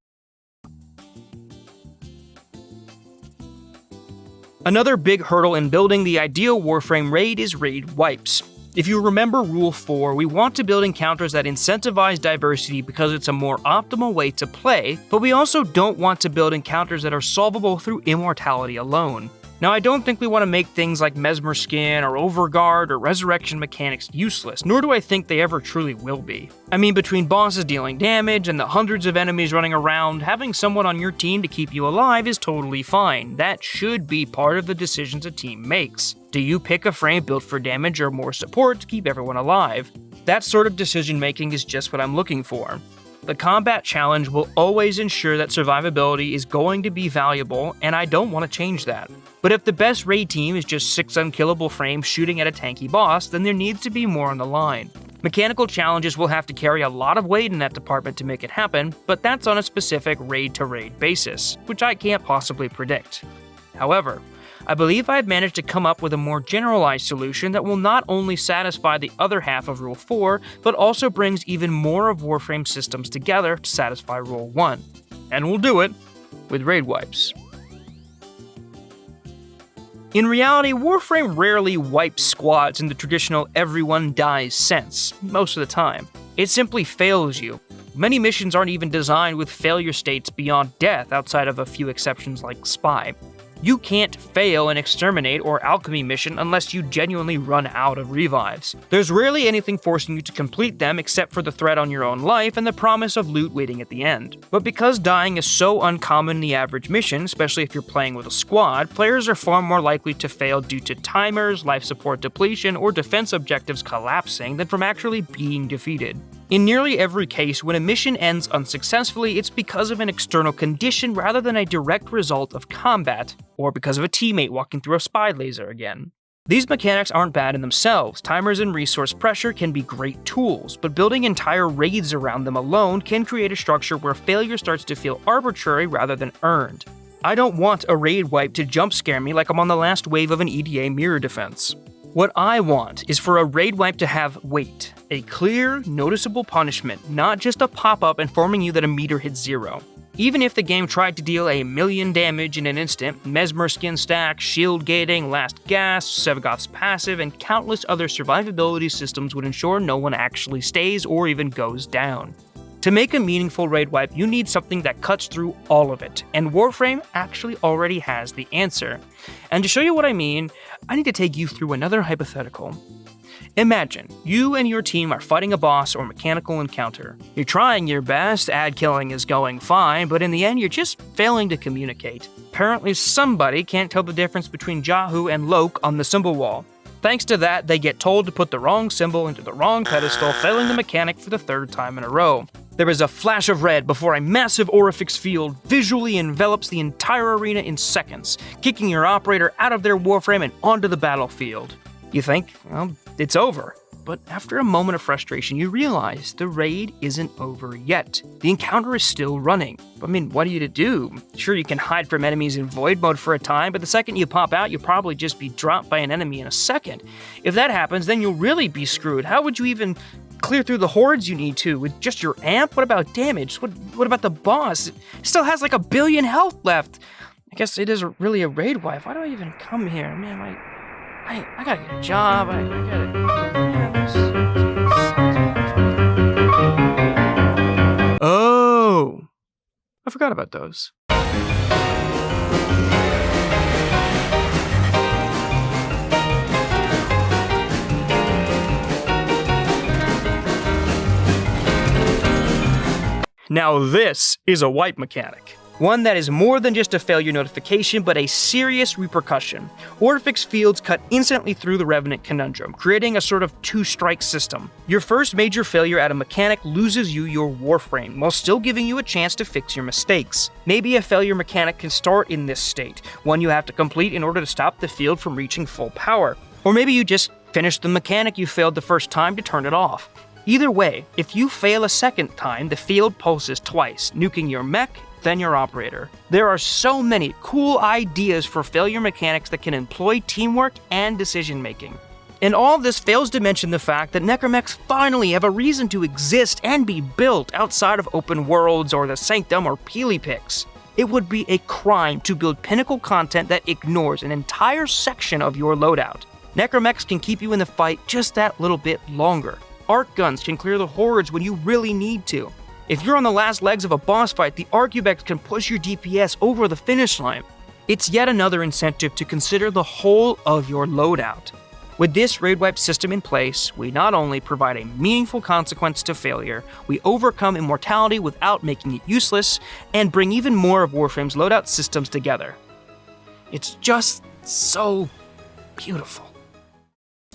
Another big hurdle in building the ideal Warframe raid is raid wipes. If you remember Rule 4, we want to build encounters that incentivize diversity because it's a more optimal way to play, but we also don't want to build encounters that are solvable through immortality alone. Now, I don't think we want to make things like Mesmer Skin or Overguard or Resurrection mechanics useless, nor do I think they ever truly will be. I mean, between bosses dealing damage and the hundreds of enemies running around, having someone on your team to keep you alive is totally fine. That should be part of the decisions a team makes. Do you pick a frame built for damage or more support to keep everyone alive? That sort of decision making is just what I'm looking for. The combat challenge will always ensure that survivability is going to be valuable, and I don't want to change that. But if the best raid team is just 6 unkillable frames shooting at a tanky boss, then there needs to be more on the line. Mechanical challenges will have to carry a lot of weight in that department to make it happen, but that's on a specific raid-to-raid basis, which I can't possibly predict. However, I believe I've managed to come up with a more generalized solution that will not only satisfy the other half of Rule 4, but also brings even more of Warframe systems together to satisfy Rule 1. And we'll do it with raid wipes. In reality, Warframe rarely wipes squads in the traditional everyone dies sense, most of the time. It simply fails you. Many missions aren't even designed with failure states beyond death outside of a few exceptions like Spy. You can't fail an Exterminate or Alchemy mission unless you genuinely run out of revives. There's rarely anything forcing you to complete them except for the threat on your own life and the promise of loot waiting at the end. But because dying is so uncommon in the average mission, especially if you're playing with a squad, players are far more likely to fail due to timers, life support depletion, or defense objectives collapsing than from actually being defeated. In nearly every case, when a mission ends unsuccessfully, it's because of an external condition rather than a direct result of combat, or because of a teammate walking through a spy laser again. These mechanics aren't bad in themselves. Timers and resource pressure can be great tools, but building entire raids around them alone can create a structure where failure starts to feel arbitrary rather than earned. I don't want a raid wipe to jump scare me like I'm on the last wave of an EDA mirror defense. What I want is for a raid wipe to have weight, a clear, noticeable punishment, not just a pop-up informing you that a meter hit 0. Even if the game tried to deal 1,000,000 damage in an instant, Mesmer skin stack, shield gating, last gasp, Sevagoth's passive, and countless other survivability systems would ensure no one actually stays or even goes down. To make a meaningful raid wipe, you need something that cuts through all of it, and Warframe actually already has the answer. And to show you what I mean, I need to take you through another hypothetical. Imagine, you and your team are fighting a boss or mechanical encounter. You're trying your best, ad killing is going fine, but in the end you're just failing to communicate. Apparently somebody can't tell the difference between Jahu and Loke on the symbol wall. Thanks to that, they get told to put the wrong symbol into the wrong pedestal, failing the mechanic for the 3rd time in a row. There is a flash of red before a massive Orifix field visually envelops the entire arena in seconds, kicking your operator out of their Warframe and onto the battlefield. You think, well, it's over. But after a moment of frustration, you realize the raid isn't over yet. The encounter is still running. I mean, what are you to do? Sure, you can hide from enemies in void mode for a time, but the second you pop out, you'll probably just be dropped by an enemy in a second. If that happens, then you'll really be screwed. How would you even clear through the hordes you need to with just your amp? What about damage? What about the boss? It still has like 1 billion health left. I guess it is really a raid wipe. Why do I even come here? Man, I gotta get a job. I gotta. Oh, I forgot about those. Now this is a wipe mechanic. One that is more than just a failure notification, but a serious repercussion. Orifix fields cut instantly through the Revenant conundrum, creating a sort of 2-strike system. Your first major failure at a mechanic loses you your Warframe, while still giving you a chance to fix your mistakes. Maybe a failure mechanic can start in this state, one you have to complete in order to stop the field from reaching full power. Or maybe you just finish the mechanic you failed the first time to turn it off. Either way, if you fail a second time, the field pulses twice, nuking your mech, then your operator. There are so many cool ideas for failure mechanics that can employ teamwork and decision making. And all of this fails to mention the fact that necromechs finally have a reason to exist and be built outside of open worlds or the Sanctum or Peelypix. It would be a crime to build pinnacle content that ignores an entire section of your loadout. Necromechs can keep you in the fight just that little bit longer. Arc guns can clear the hordes when you really need to. If you're on the last legs of a boss fight, the Arcubex can push your DPS over the finish line. It's yet another incentive to consider the whole of your loadout. With this raid wipe system in place, we not only provide a meaningful consequence to failure, we overcome immortality without making it useless, and bring even more of Warframe's loadout systems together. It's just so beautiful.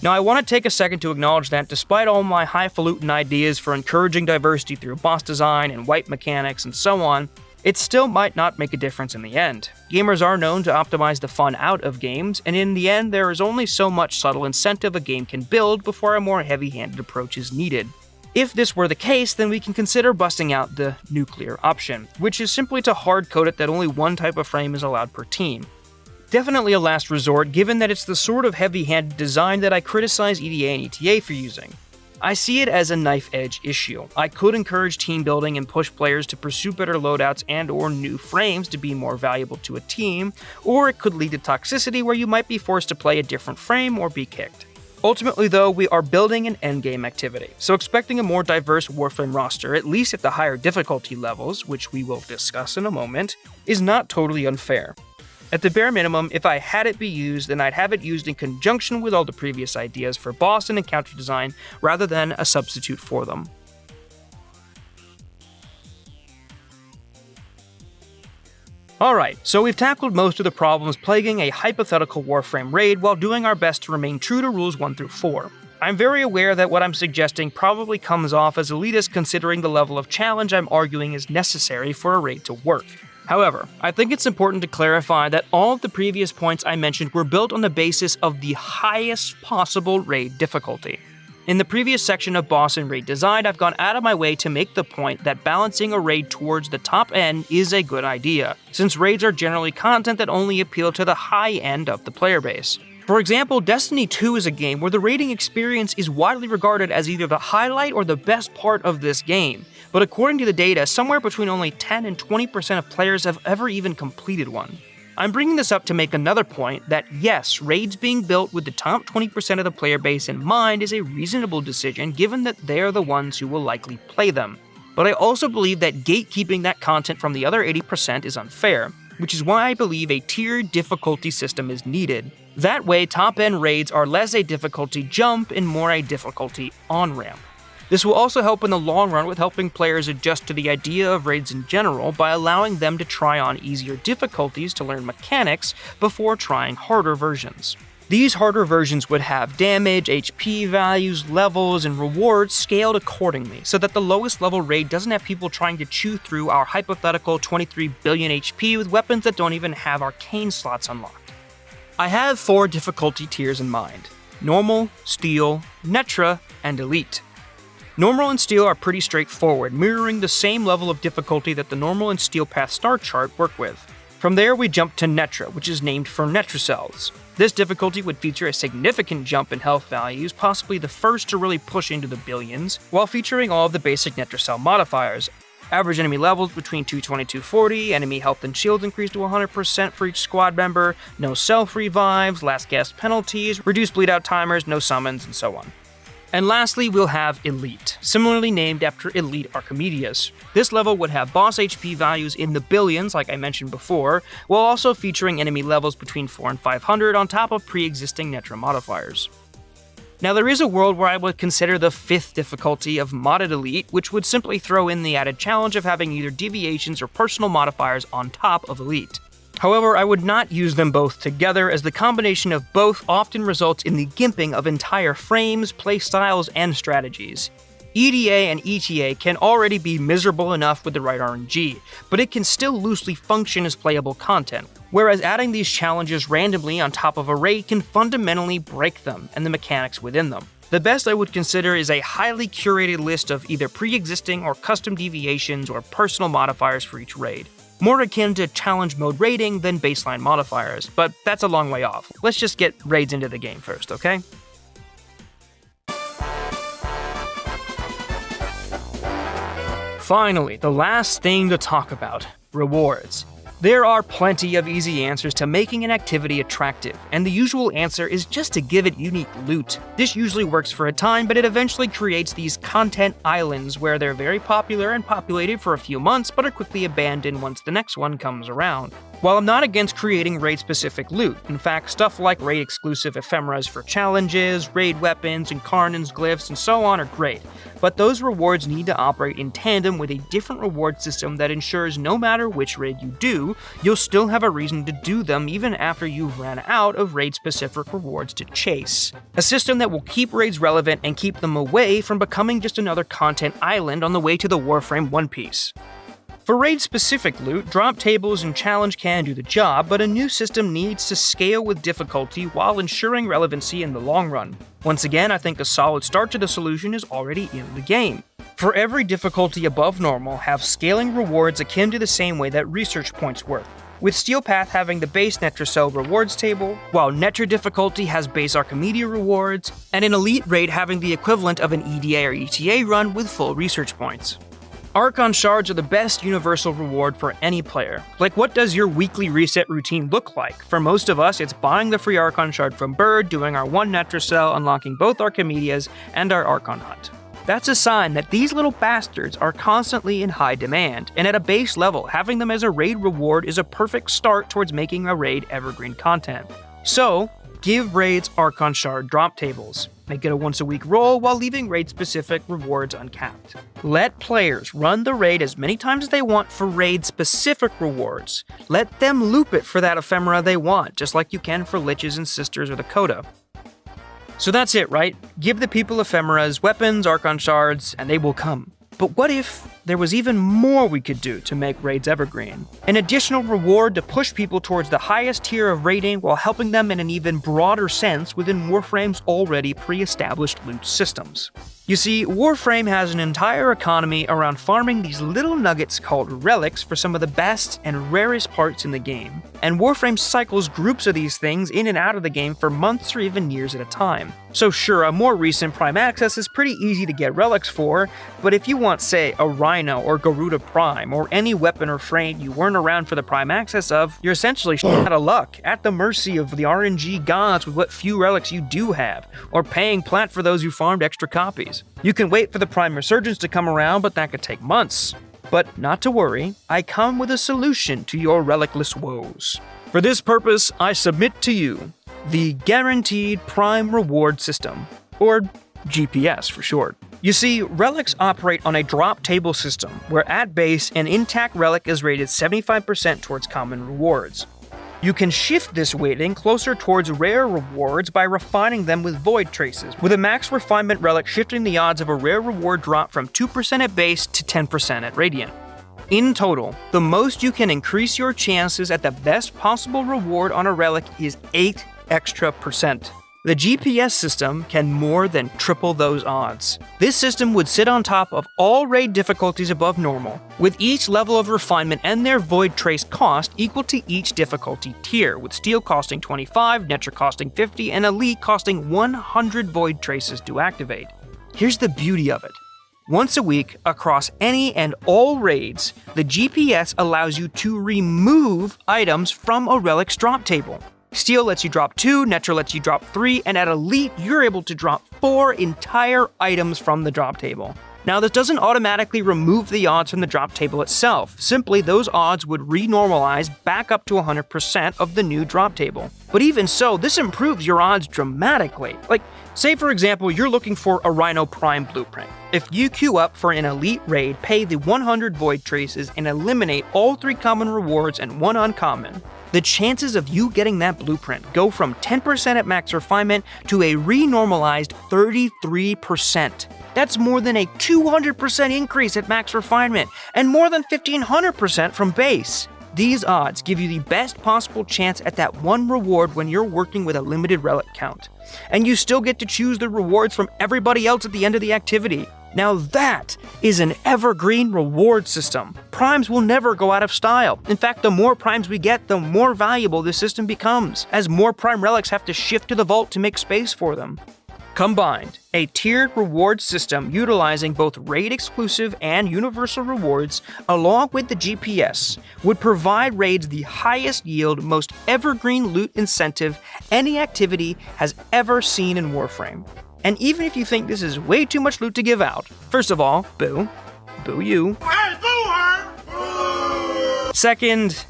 Now, I want to take a second to acknowledge that despite all my highfalutin ideas for encouraging diversity through boss design and wipe mechanics and so on, it still might not make a difference in the end. Gamers are known to optimize the fun out of games, and in the end, there is only so much subtle incentive a game can build before a more heavy-handed approach is needed. If this were the case, then we can consider busting out the nuclear option, which is simply to hard-code it that only one type of frame is allowed per team. Definitely a last resort, given that it's the sort of heavy-handed design that I criticize EDA and ETA for using. I see it as a knife-edge issue. I could encourage team building and push players to pursue better loadouts and/or new frames to be more valuable to a team, or it could lead to toxicity where you might be forced to play a different frame or be kicked. Ultimately though, we are building an endgame activity, so expecting a more diverse Warframe roster, at least at the higher difficulty levels, which we will discuss in a moment, is not totally unfair. At the bare minimum, if I had it be used, then I'd have it used in conjunction with all the previous ideas for boss and encounter design, rather than a substitute for them. Alright, so we've tackled most of the problems plaguing a hypothetical Warframe raid while doing our best to remain true to rules 1 through 4. I'm very aware that what I'm suggesting probably comes off as elitist considering the level of challenge I'm arguing is necessary for a raid to work. However, I think it's important to clarify that all of the previous points I mentioned were built on the basis of the highest possible raid difficulty. In the previous section of boss and raid design, I've gone out of my way to make the point that balancing a raid towards the top end is a good idea, since raids are generally content that only appeal to the high end of the player base. For example, Destiny 2 is a game where the raiding experience is widely regarded as either the highlight or the best part of this game, but according to the data, somewhere between only 10 and 20% of players have ever even completed one. I'm bringing this up to make another point that yes, raids being built with the top 20% of the player base in mind is a reasonable decision given that they are the ones who will likely play them. But I also believe that gatekeeping that content from the other 80% is unfair, which is why I believe a tiered difficulty system is needed. That way, top-end raids are less a difficulty jump and more a difficulty on-ramp. This will also help in the long run with helping players adjust to the idea of raids in general by allowing them to try on easier difficulties to learn mechanics before trying harder versions. These harder versions would have damage, HP values, levels, and rewards scaled accordingly, so that the lowest level raid doesn't have people trying to chew through our hypothetical 23 billion HP with weapons that don't even have arcane slots unlocked. I have 4 difficulty tiers in mind: Normal, Steel, Netra, and Elite. Normal and Steel are pretty straightforward, mirroring the same level of difficulty that the Normal and Steel Path star chart work with. From there, we jump to Netra, which is named for Netra cells. This difficulty would feature a significant jump in health values, possibly the first to really push into the billions, while featuring all of the basic Netra cell modifiers. Average enemy levels between 220 and 240, enemy health and shields increased to 100% for each squad member, no self-revives, last gasp penalties, reduced bleed-out timers, no summons, and so on. And lastly, we'll have Elite, similarly named after Elite Archimedes. This level would have boss HP values in the billions, like I mentioned before, while also featuring enemy levels between 4 and 500 on top of pre-existing Netra modifiers. Now there is a world where I would consider the 5th difficulty of Modded Elite, which would simply throw in the added challenge of having either deviations or personal modifiers on top of Elite. However, I would not use them both together, as the combination of both often results in the gimping of entire frames, playstyles, and strategies. EDA and ETA can already be miserable enough with the right RNG, but it can still loosely function as playable content, whereas adding these challenges randomly on top of a raid can fundamentally break them and the mechanics within them. The best I would consider is a highly curated list of either pre-existing or custom deviations or personal modifiers for each raid. More akin to challenge mode raiding than baseline modifiers, but that's a long way off. Let's just get raids into the game first, okay? Finally, the last thing to talk about: rewards. There are plenty of easy answers to making an activity attractive, and the usual answer is just to give it unique loot. This usually works for a time, but it eventually creates these content islands where they're very popular and populated for a few months, but are quickly abandoned once the next one comes around. While I'm not against creating raid-specific loot, in fact, stuff like raid-exclusive ephemeras for challenges, raid weapons, incarnates, glyphs, and so on are great, but those rewards need to operate in tandem with a different reward system that ensures no matter which raid you do, you'll still have a reason to do them even after you've ran out of raid-specific rewards to chase. A system that will keep raids relevant and keep them away from becoming just another content island on the way to the Warframe One Piece. For raid-specific loot, drop tables and challenge can do the job, but a new system needs to scale with difficulty while ensuring relevancy in the long run. Once again, I think a solid start to the solution is already in the game. For every difficulty above normal, have scaling rewards akin to the same way that research points work, with Steel Path having the base Netra Cell rewards table, while Netra difficulty has base Archimedes rewards, and an Elite raid having the equivalent of an EDA or ETA run with full research points. Archon Shards are the best universal reward for any player. Like, what does your weekly reset routine look like? For most of us, it's buying the free Archon Shard from Bird, doing our one Netra Cell, unlocking both Archimedes, and our Archon Hunt. That's a sign that these little bastards are constantly in high demand, and at a base level, having them as a raid reward is a perfect start towards making a raid evergreen content. So, give raids Archon Shard drop tables. Make it a once-a-week roll while leaving raid-specific rewards uncapped. Let players run the raid as many times as they want for raid-specific rewards. Let them loop it for that ephemera they want, just like you can for Liches and Sisters or the Coda. So that's it, right? Give the people ephemeras, weapons, Archon Shards, and they will come. But what if there was even more we could do to make raids evergreen? An additional reward to push people towards the highest tier of raiding while helping them in an even broader sense within Warframe's already pre-established loot systems. You see, Warframe has an entire economy around farming these little nuggets called relics for some of the best and rarest parts in the game, and Warframe cycles groups of these things in and out of the game for months or even years at a time. So sure, a more recent Prime Access is pretty easy to get relics for, but if you want, say, a Rhino or Garuda Prime, or any weapon or frame you weren't around for the Prime Access of, you're essentially out of luck, at the mercy of the RNG gods with what few relics you do have, or paying plat for those who farmed extra copies. You can wait for the Prime Resurgence to come around, but that could take months. But not to worry, I come with a solution to your relicless woes. For this purpose, I submit to you the Guaranteed Prime Reward System, or GPS for short. You see, relics operate on a drop table system, where at base, an intact relic is rated 75% towards common rewards. You can shift this weighting closer towards rare rewards by refining them with void traces, with a max refinement relic shifting the odds of a rare reward drop from 2% at base to 10% at Radiant. In total, the most you can increase your chances at the best possible reward on a relic is 8 extra percent. The GPS system can more than triple those odds. This system would sit on top of all raid difficulties above normal, with each level of refinement and their void trace cost equal to each difficulty tier, with Steel costing 25, Netra costing 50, and Elite costing 100 void traces to activate. Here's the beauty of it. Once a week, across any and all raids, the GPS allows you to remove items from a relic's drop table. Steel lets you drop 2, Netra lets you drop 3, and at Elite, you're able to drop 4 entire items from the drop table. Now, this doesn't automatically remove the odds from the drop table itself. Simply, those odds would re-normalize back up to 100% of the new drop table. But even so, this improves your odds dramatically. Like, say for example, you're looking for a Rhino Prime blueprint. If you queue up for an Elite raid, pay the 100 void traces, and eliminate all 3 common rewards and 1 uncommon, the chances of you getting that blueprint go from 10% at max refinement to a re-normalized 33%. That's more than a 200% increase at max refinement, and more than 1500% from base. These odds give you the best possible chance at that one reward when you're working with a limited relic count. And you still get to choose the rewards from everybody else at the end of the activity. Now that is an evergreen reward system. Primes will never go out of style. In fact, the more primes we get, the more valuable this system becomes, as more prime relics have to shift to the vault to make space for them. Combined, a tiered reward system utilizing both raid-exclusive and universal rewards, along with the GPS, would provide raids the highest yield, most evergreen loot incentive any activity has ever seen in Warframe. And even if you think this is way too much loot to give out, first of all, boo. Boo you. Hey, boo her! Second,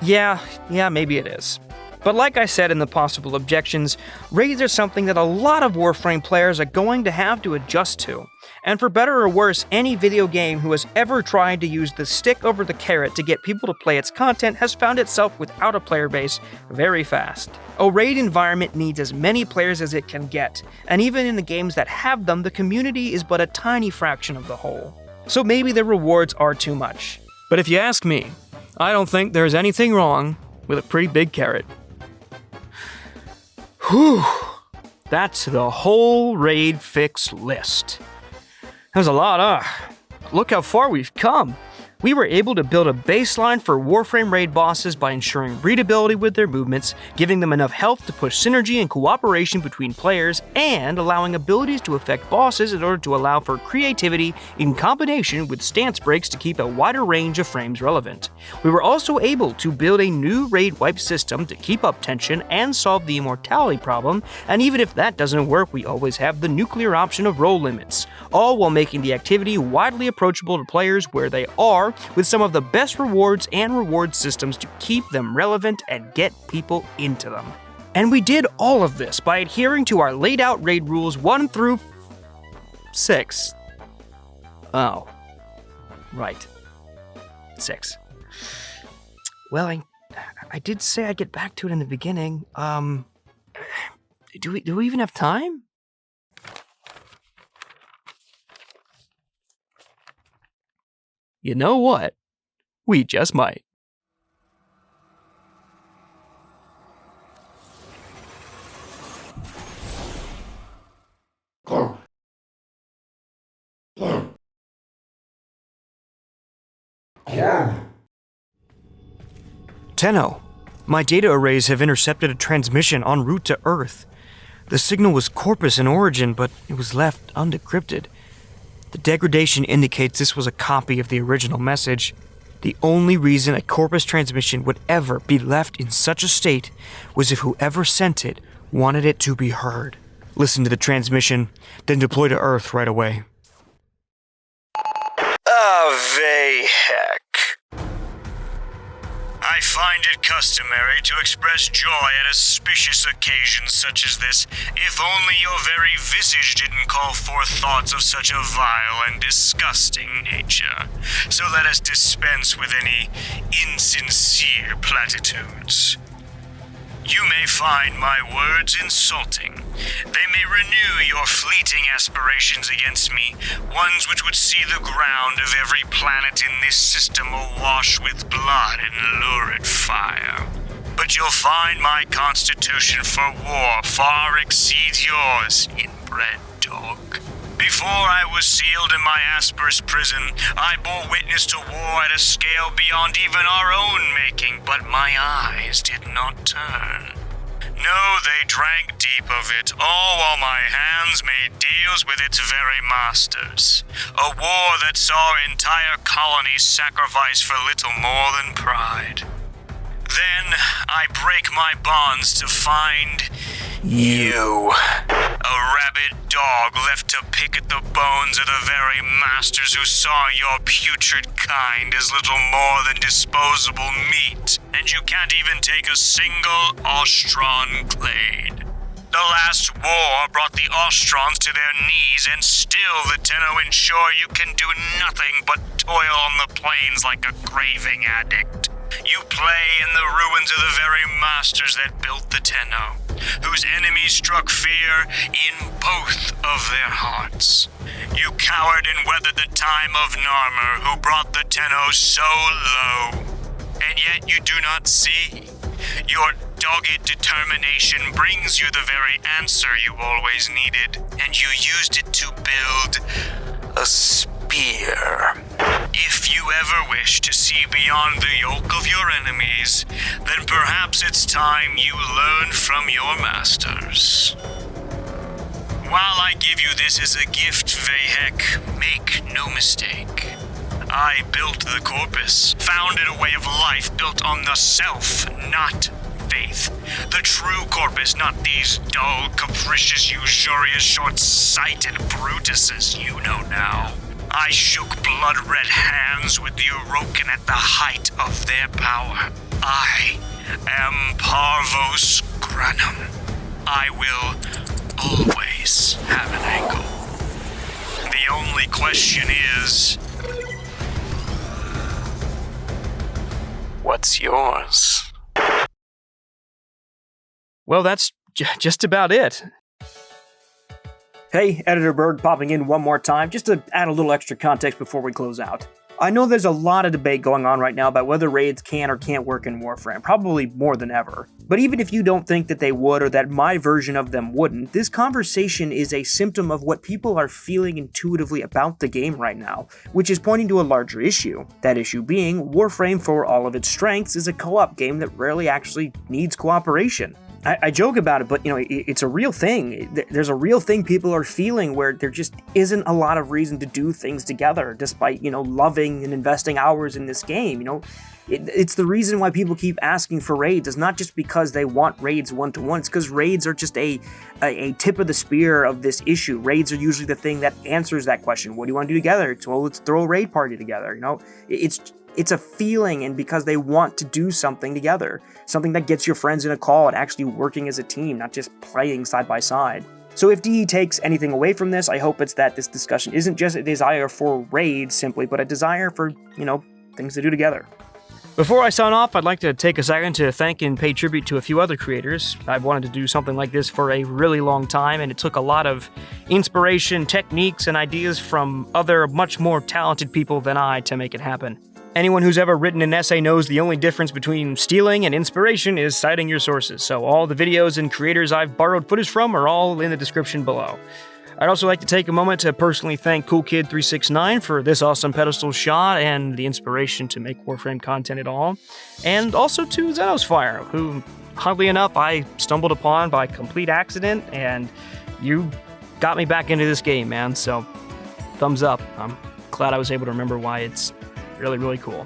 yeah, maybe it is. But like I said in the possible objections, raids are something that a lot of Warframe players are going to have to adjust to. And for better or worse, any video game who has ever tried to use the stick over the carrot to get people to play its content has found itself without a player base very fast. A raid environment needs as many players as it can get, and even in the games that have them, the community is but a tiny fraction of the whole. So maybe the rewards are too much. But if you ask me, I don't think there's anything wrong with a pretty big carrot. Whew, that's the whole raid fix list. That was a lot, Look how far we've come. We were able to build a baseline for Warframe raid bosses by ensuring readability with their movements, giving them enough health to push synergy and cooperation between players, and allowing abilities to affect bosses in order to allow for creativity in combination with stance breaks to keep a wider range of frames relevant. We were also able to build a new raid wipe system to keep up tension and solve the immortality problem, and even if that doesn't work, we always have the nuclear option of roll limits, all while making the activity widely approachable to players where they are, with some of the best rewards and reward systems to keep them relevant and get people into them. And we did all of this by adhering to our laid out raid rules 1 through 6. Oh. Right. 6. Well, I did say I'd get back to it in the beginning. Do we even have time? You know what? We just might. Tenno, my data arrays have intercepted a transmission en route to Earth. The signal was Corpus in origin, but it was left undecrypted. The degradation indicates this was a copy of the original message. The only reason a Corpus transmission would ever be left in such a state was if whoever sent it wanted it to be heard. Listen to the transmission, then deploy to Earth right away. Vey heck. I find it customary to express joy at auspicious occasions such as this, if only your very visage didn't call forth thoughts of such a vile and disgusting nature. So let us dispense with any insincere platitudes. You may find my words insulting. They may renew your fleeting aspirations against me, ones which would see the ground of every planet in this system awash with blood and lurid fire. But you'll find my constitution for war far exceeds yours, inbred dog. Before I was sealed in my Asper's prison, I bore witness to war at a scale beyond even our own making, but my eyes did not turn. No, they drank deep of it, all while my hands made deals with its very masters. A war that saw entire colonies sacrificed for little more than pride. Then I break my bonds to find you. A rabid dog left to pick at the bones of the very masters who saw your putrid kind as little more than disposable meat, and you can't even take a single Ostron glade. The last war brought the Ostrons to their knees, and still the Tenno ensure you can do nothing but toil on the plains like a craving addict. You play in the ruins of the very masters that built the Tenno, whose enemies struck fear in both of their hearts. You cowered and weathered the time of Narmer, who brought the Tenno so low. And yet you do not see. Your dogged determination brings you the very answer you always needed, and you used it to build a spear. If you ever wish to see beyond the yoke of your enemies, then perhaps it's time you learn from your masters. While I give you this as a gift, Vehek, make no mistake. I built the Corpus, founded a way of life built on the self, not faith. The true Corpus, not these dull, capricious, usurious, short-sighted Brutuses you know now. I shook blood-red hands with the Uroken at the height of their power. I am Parvos Granum. I will always have an ankle. The only question is, what's yours? Well, that's just about it. Hey, Editor Berg popping in one more time, just to add a little extra context before we close out. I know there's a lot of debate going on right now about whether raids can or can't work in Warframe, probably more than ever. But even if you don't think that they would, or that my version of them wouldn't, this conversation is a symptom of what people are feeling intuitively about the game right now, which is pointing to a larger issue. That issue being, Warframe, for all of its strengths, is a co-op game that rarely actually needs cooperation. I joke about it, but it's a real thing. There's a real thing people are feeling where there just isn't a lot of reason to do things together, despite, loving and investing hours in this game. It's the reason why people keep asking for raids. It's not just because they want raids one-to-one. It's because raids are just a tip of the spear of this issue. Raids are usually the thing that answers that question. What do you want to do together? Well, let's throw a raid party together. It's a feeling, and because they want to do something together. Something that gets your friends in a call and actually working as a team, not just playing side by side. So if DE takes anything away from this, I hope it's that this discussion isn't just a desire for raids simply, but a desire for, things to do together. Before I sign off, I'd like to take a second to thank and pay tribute to a few other creators. I've wanted to do something like this for a really long time, and it took a lot of inspiration, techniques, and ideas from other much more talented people than I to make it happen. Anyone who's ever written an essay knows the only difference between stealing and inspiration is citing your sources, so all the videos and creators I've borrowed footage from are all in the description below. I'd also like to take a moment to personally thank CoolKid369 for this awesome pedestal shot and the inspiration to make Warframe content at all. And also to Xenosfire, who, oddly enough, I stumbled upon by complete accident, and you got me back into this game, man. So, thumbs up. I'm glad I was able to remember why it's really, really cool.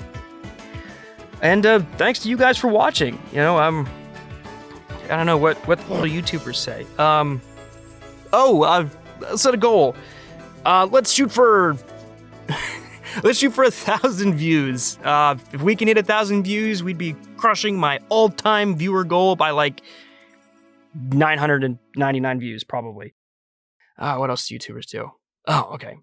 And thanks to you guys for watching. You know, I don't know what the hell do YouTubers say. Set a goal. Let's shoot for 1,000 views. If we can hit 1,000 views, we'd be crushing my all-time viewer goal by like 999 views, probably. What else do YouTubers do? Oh, okay.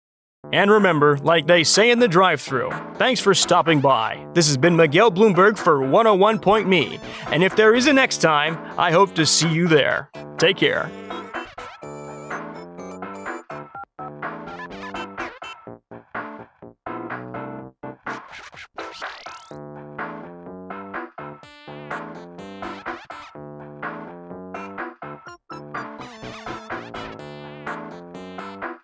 And remember, like they say in the drive-thru, thanks for stopping by. This has been Miguel Bloomberg for 101.me. And if there is a next time, I hope to see you there. Take care.